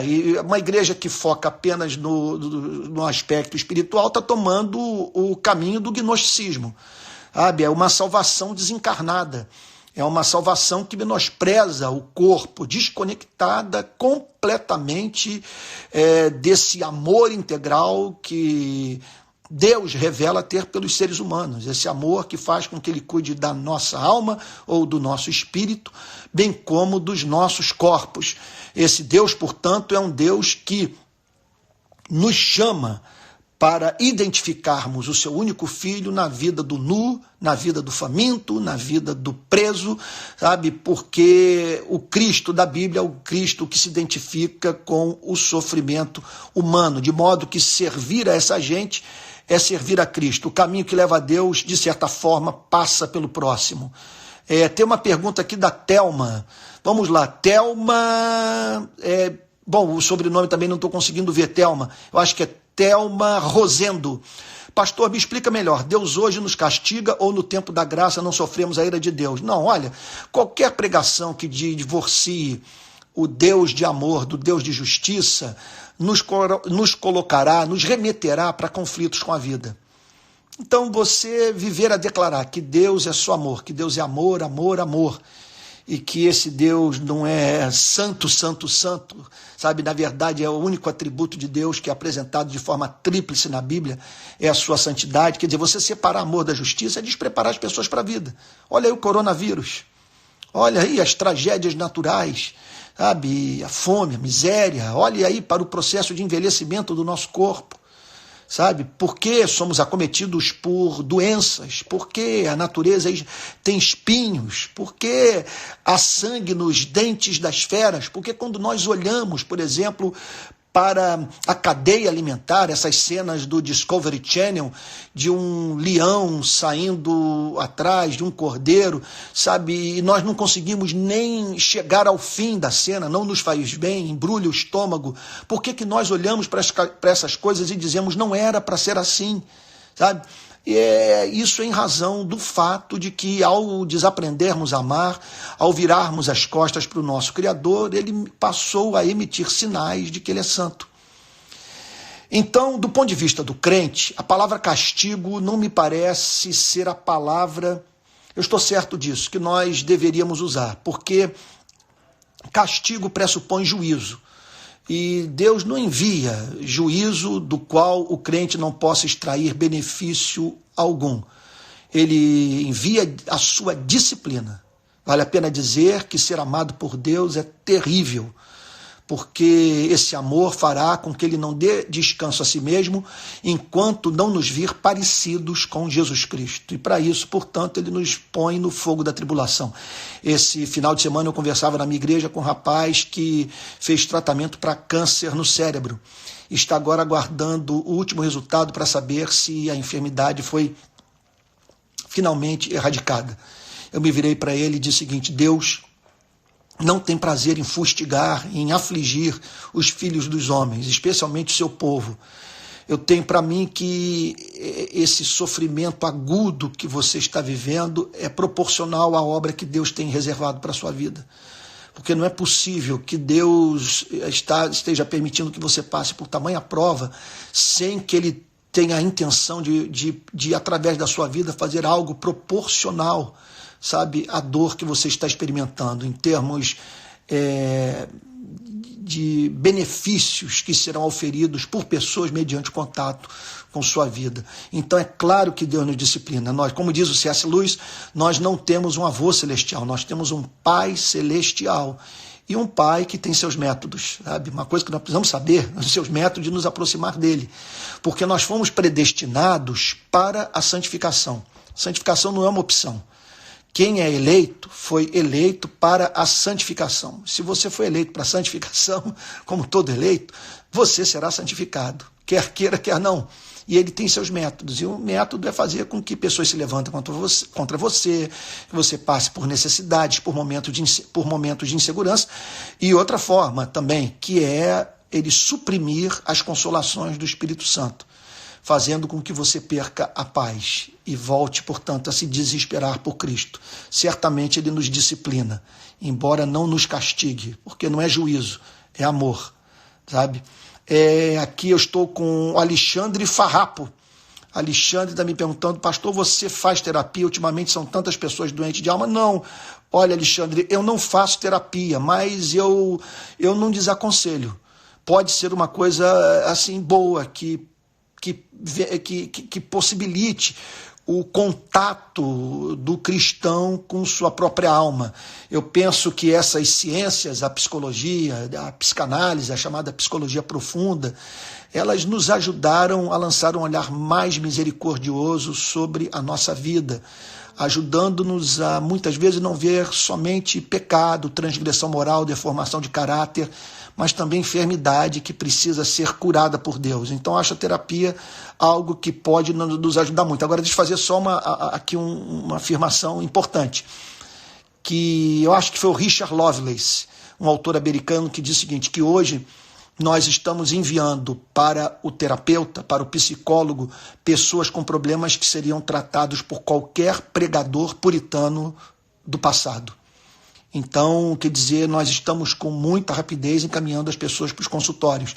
E uma igreja que foca apenas no aspecto espiritual está tomando o caminho do gnosticismo. Sabe? É uma salvação desencarnada. É uma salvação que menospreza o corpo, desconectada completamente desse amor integral que Deus revela ter pelos seres humanos. Esse amor que faz com que ele cuide da nossa alma ou do nosso espírito, bem como dos nossos corpos. Esse Deus, portanto, é um Deus que nos chama para identificarmos o seu único filho na vida do nu, na vida do faminto, na vida do preso, sabe? Porque o Cristo da Bíblia é o Cristo que se identifica com o sofrimento humano, de modo que servir a essa gente é servir a Cristo. O caminho que leva a Deus, de certa forma, passa pelo próximo. Tem uma pergunta aqui da Thelma. Vamos lá, Thelma... Bom, o sobrenome também não estou conseguindo ver, Thelma. Eu acho que é Thelma Rosendo. Pastor, me explica melhor. Deus hoje nos castiga ou no tempo da graça não sofremos a ira de Deus? Não, olha, qualquer pregação que divorcie o Deus de amor do Deus de justiça nos colocará, nos remeterá para conflitos com a vida. Então você viver a declarar que Deus é só amor, que Deus é amor, amor, amor, e que esse Deus não é santo, santo, santo, sabe? Na verdade, é o único atributo de Deus que é apresentado de forma tríplice na Bíblia, é a sua santidade. Quer dizer, você separar amor da justiça é despreparar as pessoas para a vida. Olha aí o coronavírus, olha aí as tragédias naturais, sabe? A fome, a miséria, olha aí para o processo de envelhecimento do nosso corpo. Sabe? Por que somos acometidos por doenças? Por que a natureza tem espinhos? Por que há sangue nos dentes das feras? Porque quando nós olhamos, por exemplo, para a cadeia alimentar, essas cenas do Discovery Channel, de um leão saindo atrás de um cordeiro, sabe? E nós não conseguimos nem chegar ao fim da cena, não nos faz bem, embrulha o estômago. Por que nós olhamos para essas coisas e dizemos, não era para ser assim, sabe? E isso em razão do fato de que ao desaprendermos a amar, ao virarmos as costas para o nosso Criador, ele passou a emitir sinais de que ele é santo. Então, do ponto de vista do crente, a palavra castigo não me parece ser a palavra, eu estou certo disso, que nós deveríamos usar, porque castigo pressupõe juízo. E Deus não envia juízo do qual o crente não possa extrair benefício algum. Ele envia a sua disciplina. Vale a pena dizer que ser amado por Deus é terrível, porque esse amor fará com que ele não dê descanso a si mesmo enquanto não nos vir parecidos com Jesus Cristo. E para isso, portanto, ele nos põe no fogo da tribulação. Esse final de semana eu conversava na minha igreja com um rapaz que fez tratamento para câncer no cérebro. Está agora aguardando o último resultado para saber se a enfermidade foi finalmente erradicada. Eu me virei para ele e disse o seguinte: Deus não tem prazer em fustigar, em afligir os filhos dos homens, especialmente o seu povo. Eu tenho para mim que esse sofrimento agudo que você está vivendo é proporcional à obra que Deus tem reservado para a sua vida. Porque não é possível que Deus esteja permitindo que você passe por tamanha prova sem que Ele tenha a intenção de através da sua vida, fazer algo proporcional, sabe, a dor que você está experimentando, em termos de benefícios que serão oferidos por pessoas mediante contato com sua vida. Então é claro que Deus nos disciplina. Nós, como diz o C.S. Lewis, nós não temos um avô celestial, nós temos um pai celestial. E um pai que tem seus métodos, sabe? Uma coisa que nós precisamos saber, os seus métodos de nos aproximar dele. Porque nós fomos predestinados para a santificação. Santificação não é uma opção. Quem é eleito, foi eleito para a santificação. Se você foi eleito para a santificação, como todo eleito, você será santificado, quer queira, quer não. E ele tem seus métodos, e o método é fazer com que pessoas se levantem contra você, que você passe por necessidades, por momentos de insegurança, e outra forma também, que é ele suprimir as consolações do Espírito Santo, fazendo com que você perca a paz e volte, portanto, a se desesperar por Cristo. Certamente ele nos disciplina, embora não nos castigue, porque não é juízo, é amor, sabe? Aqui eu estou com o Alexandre Farrapo. Alexandre está me perguntando: pastor, você faz terapia? Ultimamente são tantas pessoas doentes de alma. Não, olha, Alexandre, eu não faço terapia, mas eu não desaconselho. Pode ser uma coisa assim boa, que possibilite o contato do cristão com sua própria alma. Eu penso que essas ciências, a psicologia, a psicanálise, a chamada psicologia profunda, elas nos ajudaram a lançar um olhar mais misericordioso sobre a nossa vida, ajudando-nos a, muitas vezes, não ver somente pecado, transgressão moral, deformação de caráter, mas também enfermidade que precisa ser curada por Deus. Então, acho a terapia algo que pode nos ajudar muito. Agora, deixa eu fazer só uma afirmação importante, que eu acho que foi o Richard Lovelace, um autor americano, que diz o seguinte, que hoje nós estamos enviando para o terapeuta, para o psicólogo, pessoas com problemas que seriam tratados por qualquer pregador puritano do passado. Então, quer dizer, nós estamos com muita rapidez encaminhando as pessoas para os consultórios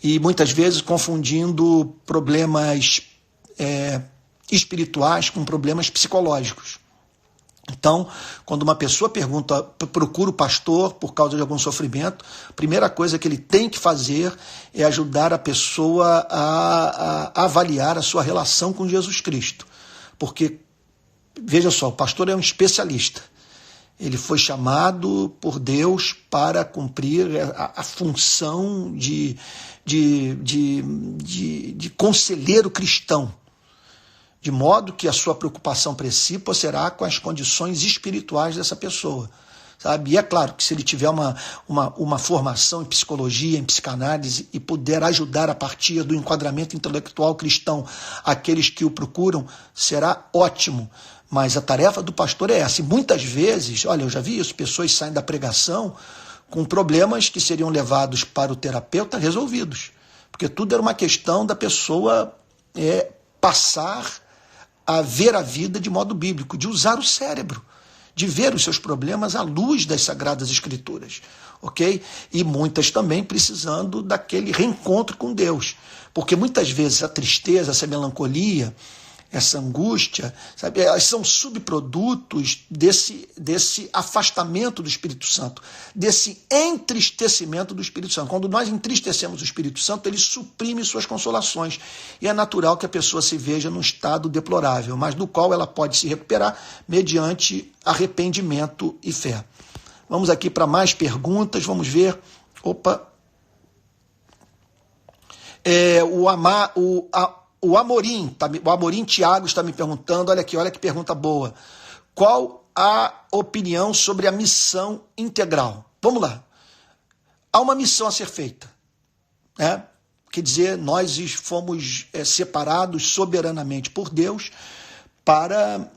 e muitas vezes confundindo problemas espirituais com problemas psicológicos. Então, quando uma pessoa procura o pastor por causa de algum sofrimento, a primeira coisa que ele tem que fazer é ajudar a pessoa a avaliar a sua relação com Jesus Cristo. Porque, veja só, o pastor é um especialista. Ele foi chamado por Deus para cumprir a função de conselheiro cristão, de modo que a sua preocupação principal será com as condições espirituais dessa pessoa, sabe? E é claro que se ele tiver uma formação em psicologia, em psicanálise, e puder ajudar a partir do enquadramento intelectual cristão aqueles que o procuram, será ótimo. Mas a tarefa do pastor é essa. E muitas vezes, olha, eu já vi isso, pessoas saem da pregação com problemas que seriam levados para o terapeuta resolvidos. Porque tudo era uma questão da pessoa passar a ver a vida de modo bíblico, de usar o cérebro, de ver os seus problemas à luz das Sagradas Escrituras, ok? E muitas também precisando daquele reencontro com Deus, porque muitas vezes a tristeza, essa melancolia, essa angústia, sabe, elas são subprodutos desse afastamento do Espírito Santo, desse entristecimento do Espírito Santo. Quando nós entristecemos o Espírito Santo, ele suprime suas consolações. E é natural que a pessoa se veja num estado deplorável, mas do qual ela pode se recuperar mediante arrependimento e fé. Vamos aqui para mais perguntas, vamos ver. O Amorim Tiago está me perguntando, olha aqui, olha que pergunta boa. Qual a opinião sobre a missão integral? Vamos lá. Há uma missão a ser feita, né? Quer dizer, nós fomos separados soberanamente por Deus para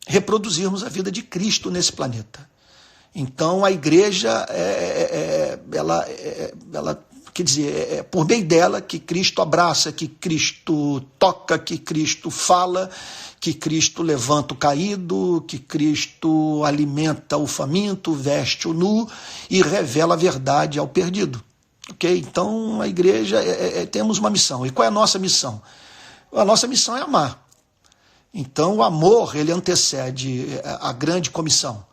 reproduzirmos a vida de Cristo nesse planeta. Então, a igreja, ela quer dizer, é por meio dela que Cristo abraça, que Cristo toca, que Cristo fala, que Cristo levanta o caído, que Cristo alimenta o faminto, veste o nu e revela a verdade ao perdido. Ok? Então, a igreja, temos uma missão. E qual é a nossa missão? A nossa missão é amar. Então, o amor, ele antecede a grande comissão.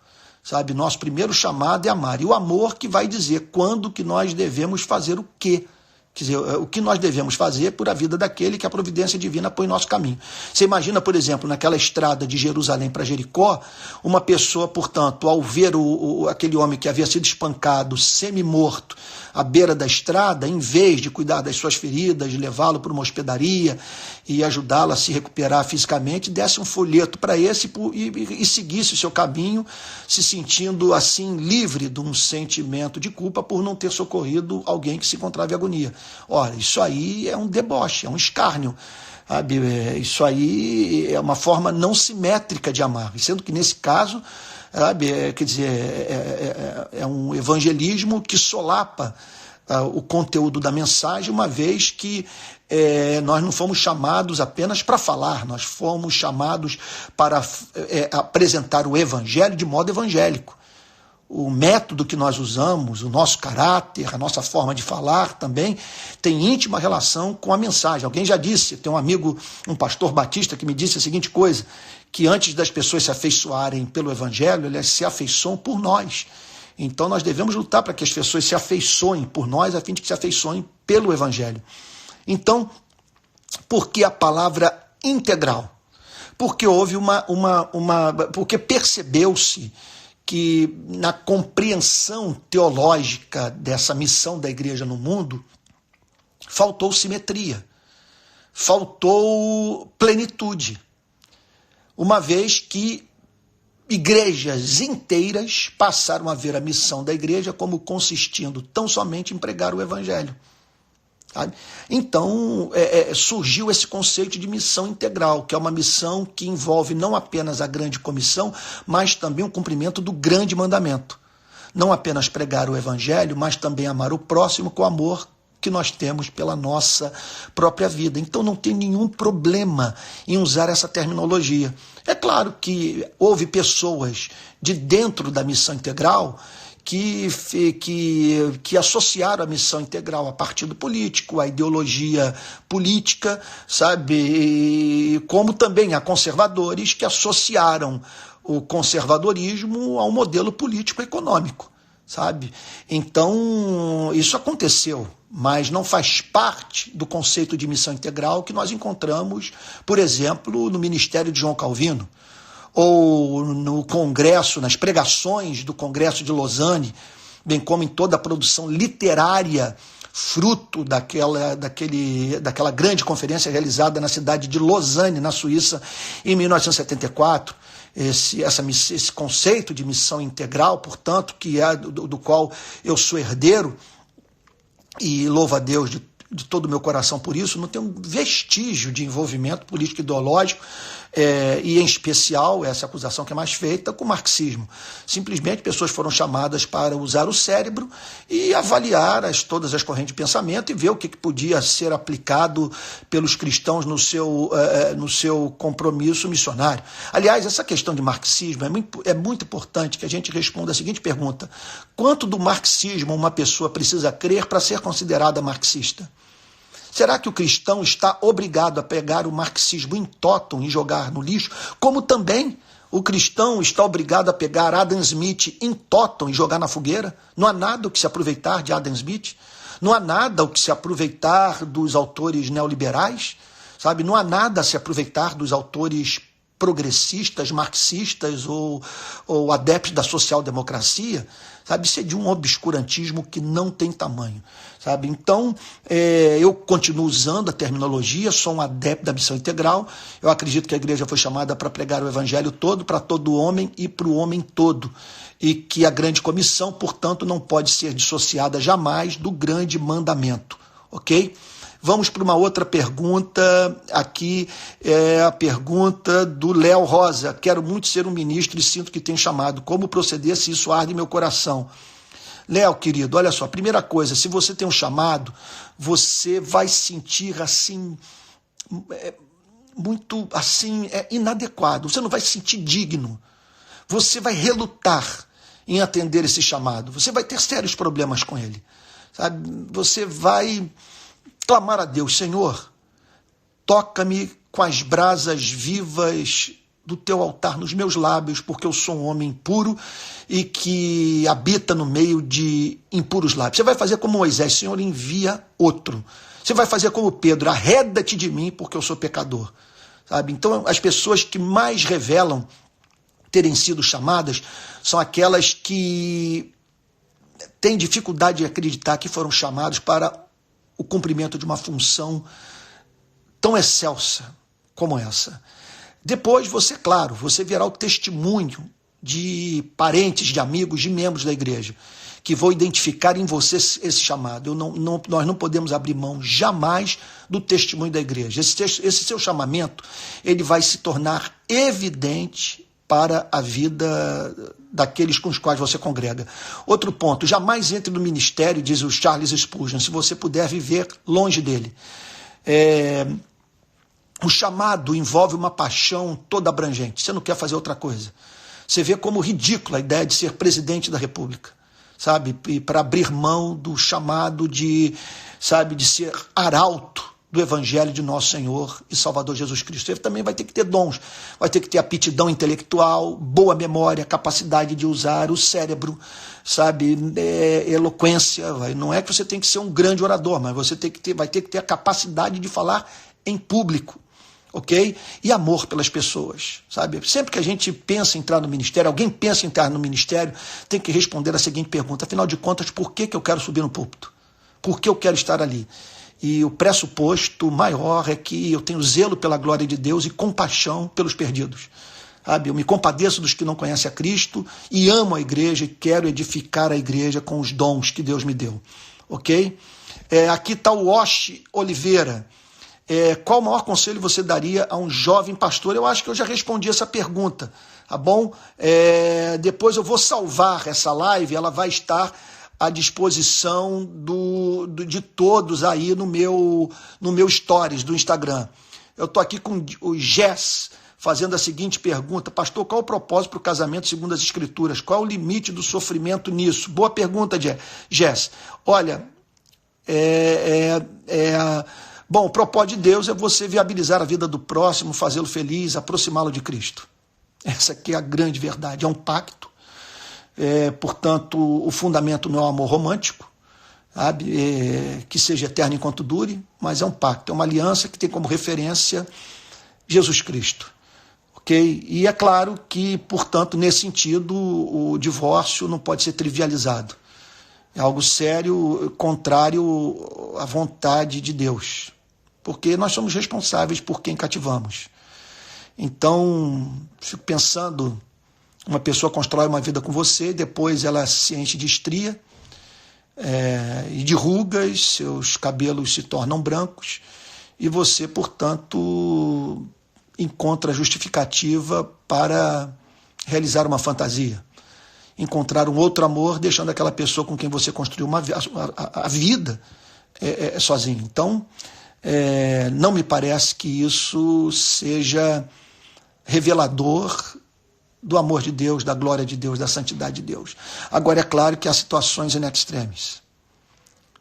Sabe, nosso primeiro chamado é amar. E o amor que vai dizer quando que nós devemos fazer o quê. Quer dizer, o que nós devemos fazer por a vida daquele que a providência divina põe em nosso caminho. Você imagina, por exemplo, naquela estrada de Jerusalém para Jericó, uma pessoa, portanto, ao ver aquele homem que havia sido espancado, semi-morto, à beira da estrada, em vez de cuidar das suas feridas, de levá-lo para uma hospedaria e ajudá-lo a se recuperar fisicamente, desse um folheto para esse e seguisse o seu caminho, se sentindo assim livre de um sentimento de culpa por não ter socorrido alguém que se encontrava em agonia. Ora, isso aí é um deboche, é um escárnio. Sabe? Isso aí é uma forma não simétrica de amar, sendo que nesse caso, sabe, quer dizer, é um evangelismo que solapa o conteúdo da mensagem, uma vez que nós não fomos chamados apenas para falar, nós fomos chamados para apresentar o evangelho de modo evangélico. O método que nós usamos, o nosso caráter, a nossa forma de falar também tem íntima relação com a mensagem. Alguém já disse, tem um amigo, um pastor batista, que me disse a seguinte coisa, que antes das pessoas se afeiçoarem pelo evangelho, elas se afeiçoam por nós. Então nós devemos lutar para que as pessoas se afeiçoem por nós, a fim de que se afeiçoem pelo evangelho. Então, por que a palavra integral? Porque houve porque percebeu-se que na compreensão teológica dessa missão da igreja no mundo, faltou simetria, faltou plenitude, uma vez que igrejas inteiras passaram a ver a missão da igreja como consistindo tão somente em pregar o evangelho. Sabe? Então, surgiu esse conceito de missão integral, que é uma missão que envolve não apenas a grande comissão, mas também o cumprimento do grande mandamento. Não apenas pregar o evangelho, mas também amar o próximo com o amor que nós temos pela nossa própria vida. Então não tem nenhum problema em usar essa terminologia. É claro que houve pessoas de dentro da missão integral que associaram a missão integral a partido político, a ideologia política, sabe? E como também há conservadores que associaram o conservadorismo ao modelo político-econômico, sabe? Então, isso aconteceu, mas não faz parte do conceito de missão integral que nós encontramos, por exemplo, no ministério de João Calvino, ou no Congresso, nas pregações do Congresso de Lausanne, bem como em toda a produção literária, fruto daquela grande conferência realizada na cidade de Lausanne, na Suíça, em 1974. Esse conceito de missão integral, portanto, que é do qual eu sou herdeiro, e louvo a Deus de todo o meu coração por isso, não tem um vestígio de envolvimento político ideológico, e em especial, essa acusação que é mais feita, com o marxismo. Simplesmente pessoas foram chamadas para usar o cérebro e avaliar todas as correntes de pensamento e ver o que podia ser aplicado pelos cristãos no seu compromisso missionário. Aliás, essa questão de marxismo é muito importante que a gente responda a seguinte pergunta: quanto do marxismo uma pessoa precisa crer para ser considerada marxista? Será que o cristão está obrigado a pegar o marxismo in totum e jogar no lixo? Como também o cristão está obrigado a pegar Adam Smith in totum e jogar na fogueira? Não há nada o que se aproveitar de Adam Smith? Não há nada o que se aproveitar dos autores neoliberais? Sabe? Não há nada a se aproveitar dos autores progressistas, marxistas ou adeptos da social-democracia? Sabe? Isso é de um obscurantismo que não tem tamanho. Sabe? Então, eu continuo usando a terminologia, sou um adepto da missão integral. Eu acredito que a igreja foi chamada para pregar o evangelho todo, para todo homem e para o homem todo. E que a grande comissão, portanto, não pode ser dissociada jamais do grande mandamento. Ok? Vamos para uma outra pergunta. Aqui é a pergunta do Léo Rosa. Quero muito ser um ministro e sinto que tem chamado. Como proceder se isso arde em meu coração? Léo, querido, olha só, primeira coisa, se você tem um chamado, você vai sentir assim, muito assim, inadequado, você não vai se sentir digno, você vai relutar em atender esse chamado, você vai ter sérios problemas com ele, sabe? Você vai clamar a Deus: Senhor, toca-me com as brasas vivas do teu altar nos meus lábios, porque eu sou um homem impuro e que habita no meio de impuros lábios. Você vai fazer como Moisés: Senhor, envia outro. Você vai fazer como Pedro: arreda-te de mim, porque eu sou pecador. Sabe? Então, as pessoas que mais revelam terem sido chamadas são aquelas que têm dificuldade de acreditar que foram chamados para o cumprimento de uma função tão excelsa como essa. Depois você, claro, você verá o testemunho de parentes, de amigos, de membros da igreja, que vão identificar em você esse chamado. Nós não podemos abrir mão jamais do testemunho da igreja. Esse seu chamamento, ele vai se tornar evidente para a vida daqueles com os quais você congrega. Outro ponto: jamais entre no ministério, diz o Charles Spurgeon, se você puder viver longe dele. O chamado envolve uma paixão toda abrangente. Você não quer fazer outra coisa. Você vê como ridícula a ideia de ser presidente da República, sabe? E para abrir mão do chamado de ser arauto do Evangelho de nosso Senhor e Salvador Jesus Cristo. Ele também vai ter que ter dons, vai ter que ter aptidão intelectual, boa memória, capacidade de usar o cérebro, sabe? Eloquência. Não é que você tem que ser um grande orador, mas você vai ter que ter a capacidade de falar em público. Ok? E amor pelas pessoas, sabe? Sempre que a gente pensa em entrar no ministério, alguém pensa em entrar no ministério, tem que responder a seguinte pergunta: afinal de contas, por que eu quero subir no púlpito? Por que eu quero estar ali? E o pressuposto maior é que eu tenho zelo pela glória de Deus e compaixão pelos perdidos. Sabe? Eu me compadeço dos que não conhecem a Cristo e amo a igreja e quero edificar a igreja com os dons que Deus me deu. Ok? Aqui está o Oshi Oliveira. Qual o maior conselho você daria a um jovem pastor? Eu acho que eu já respondi essa pergunta, tá bom? Depois eu vou salvar essa live, ela vai estar à disposição de todos aí no meu stories do Instagram. Eu estou aqui com o Jess, fazendo a seguinte pergunta: pastor, qual o propósito para o casamento segundo as Escrituras? Qual é o limite do sofrimento nisso? Boa pergunta, Jess. Olha, bom, o propósito de Deus é você viabilizar a vida do próximo, fazê-lo feliz, aproximá-lo de Cristo. Essa aqui é a grande verdade, é um pacto. Portanto, o fundamento não é o amor romântico, sabe? Que seja eterno enquanto dure, mas é um pacto, é uma aliança que tem como referência Jesus Cristo. Okay? E é claro que, portanto, nesse sentido, o divórcio não pode ser trivializado. É algo sério, contrário à vontade de Deus, porque nós somos responsáveis por quem cativamos. Então, fico pensando, uma pessoa constrói uma vida com você, depois ela se enche de estria e de rugas, seus cabelos se tornam brancos, e você, portanto, encontra justificativa para realizar uma fantasia, encontrar um outro amor, deixando aquela pessoa com quem você construiu a vida sozinho. Então, não me parece que isso seja revelador do amor de Deus, da glória de Deus, da santidade de Deus. Agora, é claro que há situações in extremis,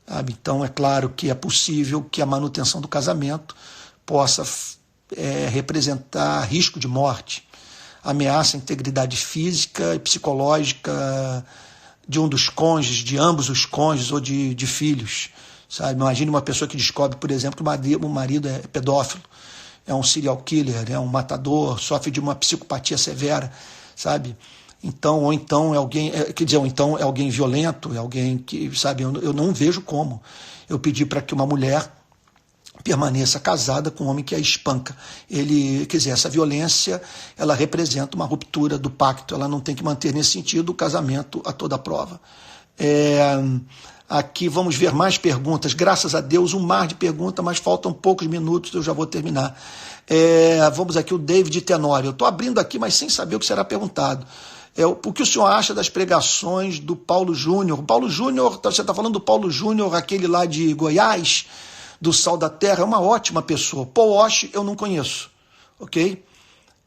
sabe? Então, é claro que é possível que a manutenção do casamento possa representar risco de morte, ameaça à integridade física e psicológica de um dos cônjuges, de ambos os cônjuges ou de filhos. Sabe? Imagine uma pessoa que descobre, por exemplo, que o marido é pedófilo, é um serial killer, é um matador, sofre de uma psicopatia severa, sabe? Então, ou então é alguém, ou então é alguém violento, é alguém que, sabe, eu não vejo como eu pedir para que uma mulher permaneça casada com um homem que a espanca. Essa violência, ela representa uma ruptura do pacto, ela não tem que manter, nesse sentido, o casamento a toda prova. Aqui vamos ver mais perguntas, graças a Deus, um mar de perguntas, mas faltam poucos minutos, eu já vou terminar. Vamos aqui, o David Tenório. Eu estou abrindo aqui, mas sem saber o que será perguntado. O que o senhor acha das pregações do Paulo Júnior? Paulo Júnior, você está falando do Paulo Júnior, aquele lá de Goiás, do Sal da Terra, é uma ótima pessoa. Paul Osh eu não conheço, ok?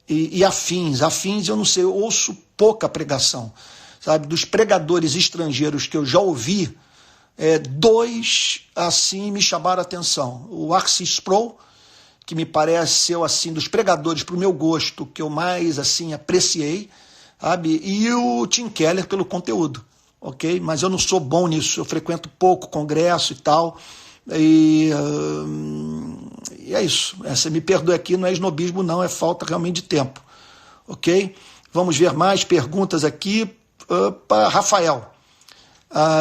E afins eu não sei, eu ouço pouca pregação, sabe? Dos pregadores estrangeiros que eu já ouvi, dois, assim, me chamaram a atenção. O Arcis Sproul, que me pareceu, assim, dos pregadores, para o meu gosto, que eu mais, assim, apreciei, sabe? E o Tim Keller pelo conteúdo, ok? Mas eu não sou bom nisso, eu frequento pouco congresso e tal, e é isso. Você me perdoe aqui, não é esnobismo não, é falta realmente de tempo, ok? Vamos ver mais perguntas aqui para Rafael.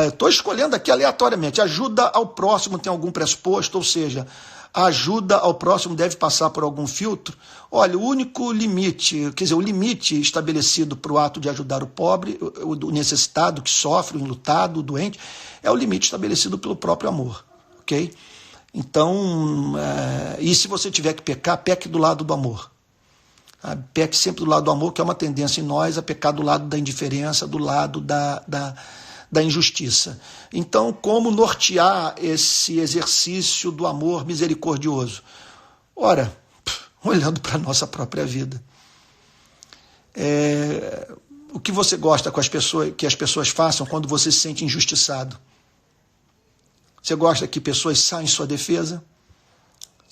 Estou escolhendo aqui aleatoriamente. Ajuda ao próximo tem algum pressuposto, ou seja, a ajuda ao próximo deve passar por algum filtro? Olha, o único limite, o limite estabelecido para o ato de ajudar o pobre, o necessitado, que sofre, o enlutado, o doente, é o limite estabelecido pelo próprio amor. Ok? Então, e se você tiver que pecar, peque do lado do amor. Peque sempre do lado do amor, que é uma tendência em nós a pecar do lado da indiferença, do lado da injustiça. Então, como nortear esse exercício do amor misericordioso? Ora, olhando para a nossa própria vida. O que você gosta que as pessoas façam quando você se sente injustiçado? Você gosta que pessoas saiam em sua defesa?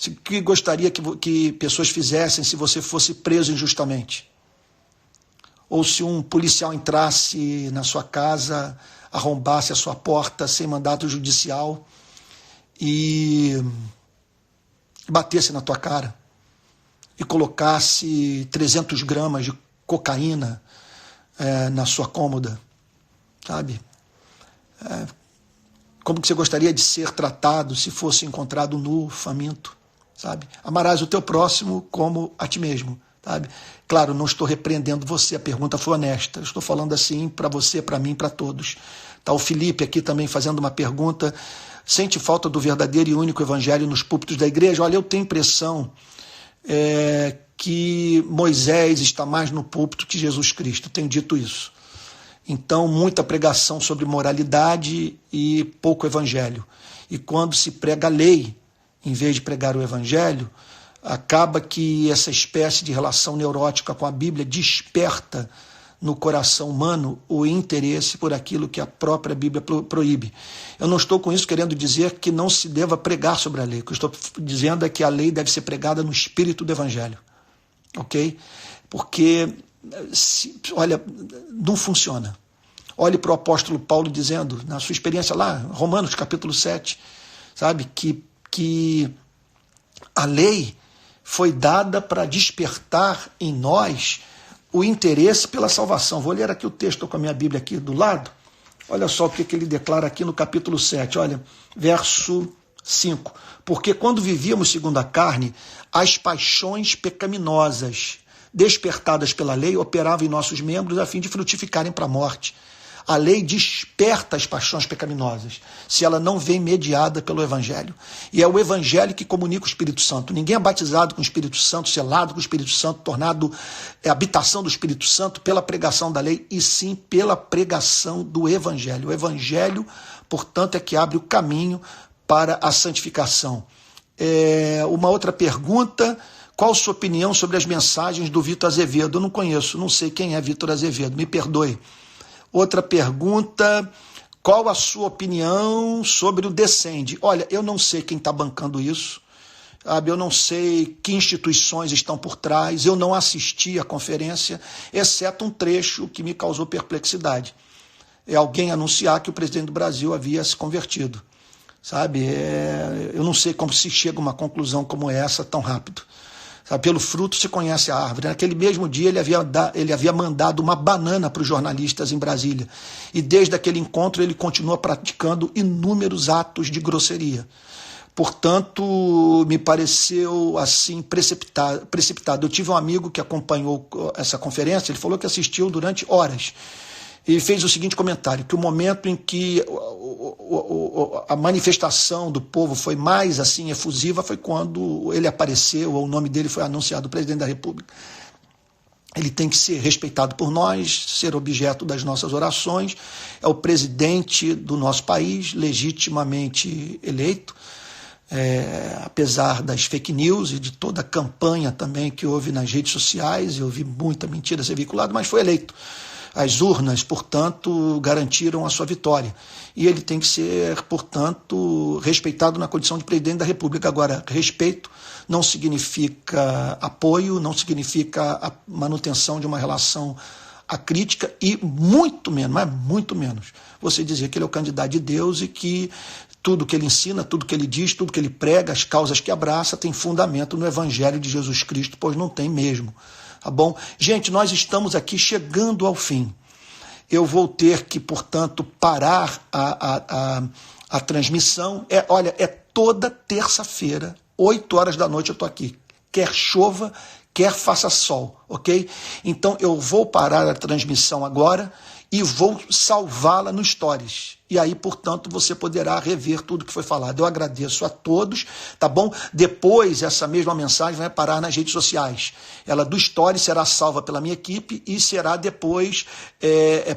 O que gostaria que pessoas fizessem se você fosse preso injustamente? Ou se um policial entrasse na sua casa, arrombasse a sua porta sem mandato judicial e batesse na tua cara e colocasse 300 gramas de cocaína na sua cômoda, sabe? Como que você gostaria de ser tratado se fosse encontrado nu, faminto, sabe? Amarás o teu próximo como a ti mesmo, sabe? Claro, não estou repreendendo você, a pergunta foi honesta. Eu estou falando assim para você, para mim, para todos. Tá o Felipe aqui também fazendo uma pergunta. Sente falta do verdadeiro e único evangelho nos púlpitos da igreja? Olha, eu tenho impressão que Moisés está mais no púlpito que Jesus Cristo. Tenho dito isso. Então, muita pregação sobre moralidade e pouco evangelho. E quando se prega a lei, em vez de pregar o evangelho, acaba que essa espécie de relação neurótica com a Bíblia desperta no coração humano o interesse por aquilo que a própria Bíblia proíbe. Eu não estou com isso querendo dizer que não se deva pregar sobre a lei. O que eu estou dizendo é que a lei deve ser pregada no espírito do evangelho. Ok? Porque, olha, não funciona. Olhe para o apóstolo Paulo dizendo, na sua experiência lá, Romanos capítulo 7, sabe, que a lei foi dada para despertar em nós o interesse pela salvação. Vou ler aqui o texto, estou com a minha Bíblia aqui do lado. Olha só o que ele declara aqui no capítulo 7, olha, verso 5. Porque quando vivíamos segundo a carne, as paixões pecaminosas despertadas pela lei operavam em nossos membros a fim de frutificarem para a morte. A lei desperta as paixões pecaminosas, se ela não vem mediada pelo Evangelho. E é o Evangelho que comunica o Espírito Santo. Ninguém é batizado com o Espírito Santo, selado com o Espírito Santo, tornado habitação do Espírito Santo pela pregação da lei, e sim pela pregação do Evangelho. O Evangelho, portanto, é que abre o caminho para a santificação. Uma outra pergunta: qual a sua opinião sobre as mensagens do Vitor Azevedo? Eu não conheço, não sei quem é Vitor Azevedo, me perdoe. Outra pergunta: qual a sua opinião sobre o Descende? Olha, eu não sei quem está bancando isso, sabe? Eu não sei que instituições estão por trás, eu não assisti à conferência, exceto um trecho que me causou perplexidade. É alguém anunciar que o presidente do Brasil havia se convertido, sabe? Eu não sei como se chega a uma conclusão como essa tão rápido. Sabe, pelo fruto se conhece a árvore. Naquele mesmo dia ele havia mandado uma banana para os jornalistas em Brasília. E desde aquele encontro ele continua praticando inúmeros atos de grosseria. Portanto, me pareceu assim precipitado. Eu tive um amigo que acompanhou essa conferência, ele falou que assistiu durante horas. E fez o seguinte comentário, que o momento em que a manifestação do povo foi mais assim efusiva foi quando ele apareceu, ou o nome dele foi anunciado, o presidente da República. Ele tem que ser respeitado por nós, ser objeto das nossas orações, é o presidente do nosso país, legitimamente eleito, apesar das fake news e de toda a campanha também que houve nas redes sociais, eu vi muita mentira ser veiculada, mas foi eleito. As urnas, portanto, garantiram a sua vitória. E ele tem que ser, portanto, respeitado na condição de presidente da República. Agora, respeito não significa apoio, não significa a manutenção de uma relação acrítica e muito menos, mas muito menos, você dizer que ele é o candidato de Deus e que tudo que ele ensina, tudo que ele diz, tudo que ele prega, as causas que abraça, tem fundamento no Evangelho de Jesus Cristo, pois não tem mesmo. Tá bom? Gente, nós estamos aqui chegando ao fim. Eu vou ter que, portanto, parar a transmissão. Olha, é toda terça-feira, 8 horas da noite eu estou aqui. Quer chova, quer faça sol, ok? Então eu vou parar a transmissão agora e vou salvá-la no Stories. E aí, portanto, você poderá rever tudo que foi falado. Eu agradeço a todos, tá bom? Depois, essa mesma mensagem vai parar nas redes sociais. Ela do Stories será salva pela minha equipe e será depois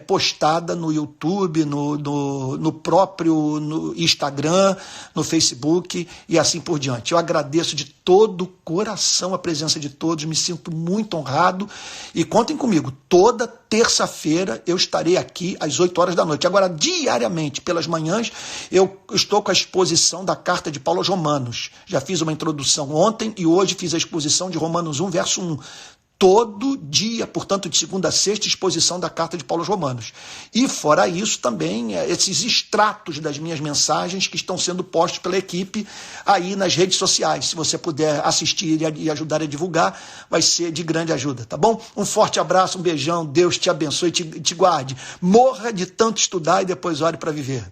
postada no YouTube, no próprio Instagram, no Facebook e assim por diante. Eu agradeço de todo o coração a presença de todos, me sinto muito honrado e contem comigo, toda terça-feira eu estarei aqui às 8 horas da noite. Agora, diariamente, pelas manhãs, eu estou com a exposição da carta de Paulo aos Romanos. Já fiz uma introdução ontem e hoje fiz a exposição de Romanos 1, verso 1. Todo dia, portanto, de segunda a sexta, exposição da carta de Paulo aos Romanos. E, fora isso, também esses extratos das minhas mensagens que estão sendo postos pela equipe aí nas redes sociais. Se você puder assistir e ajudar a divulgar, vai ser de grande ajuda, tá bom? Um forte abraço, um beijão, Deus te abençoe e te guarde. Morra de tanto estudar e depois ore para viver.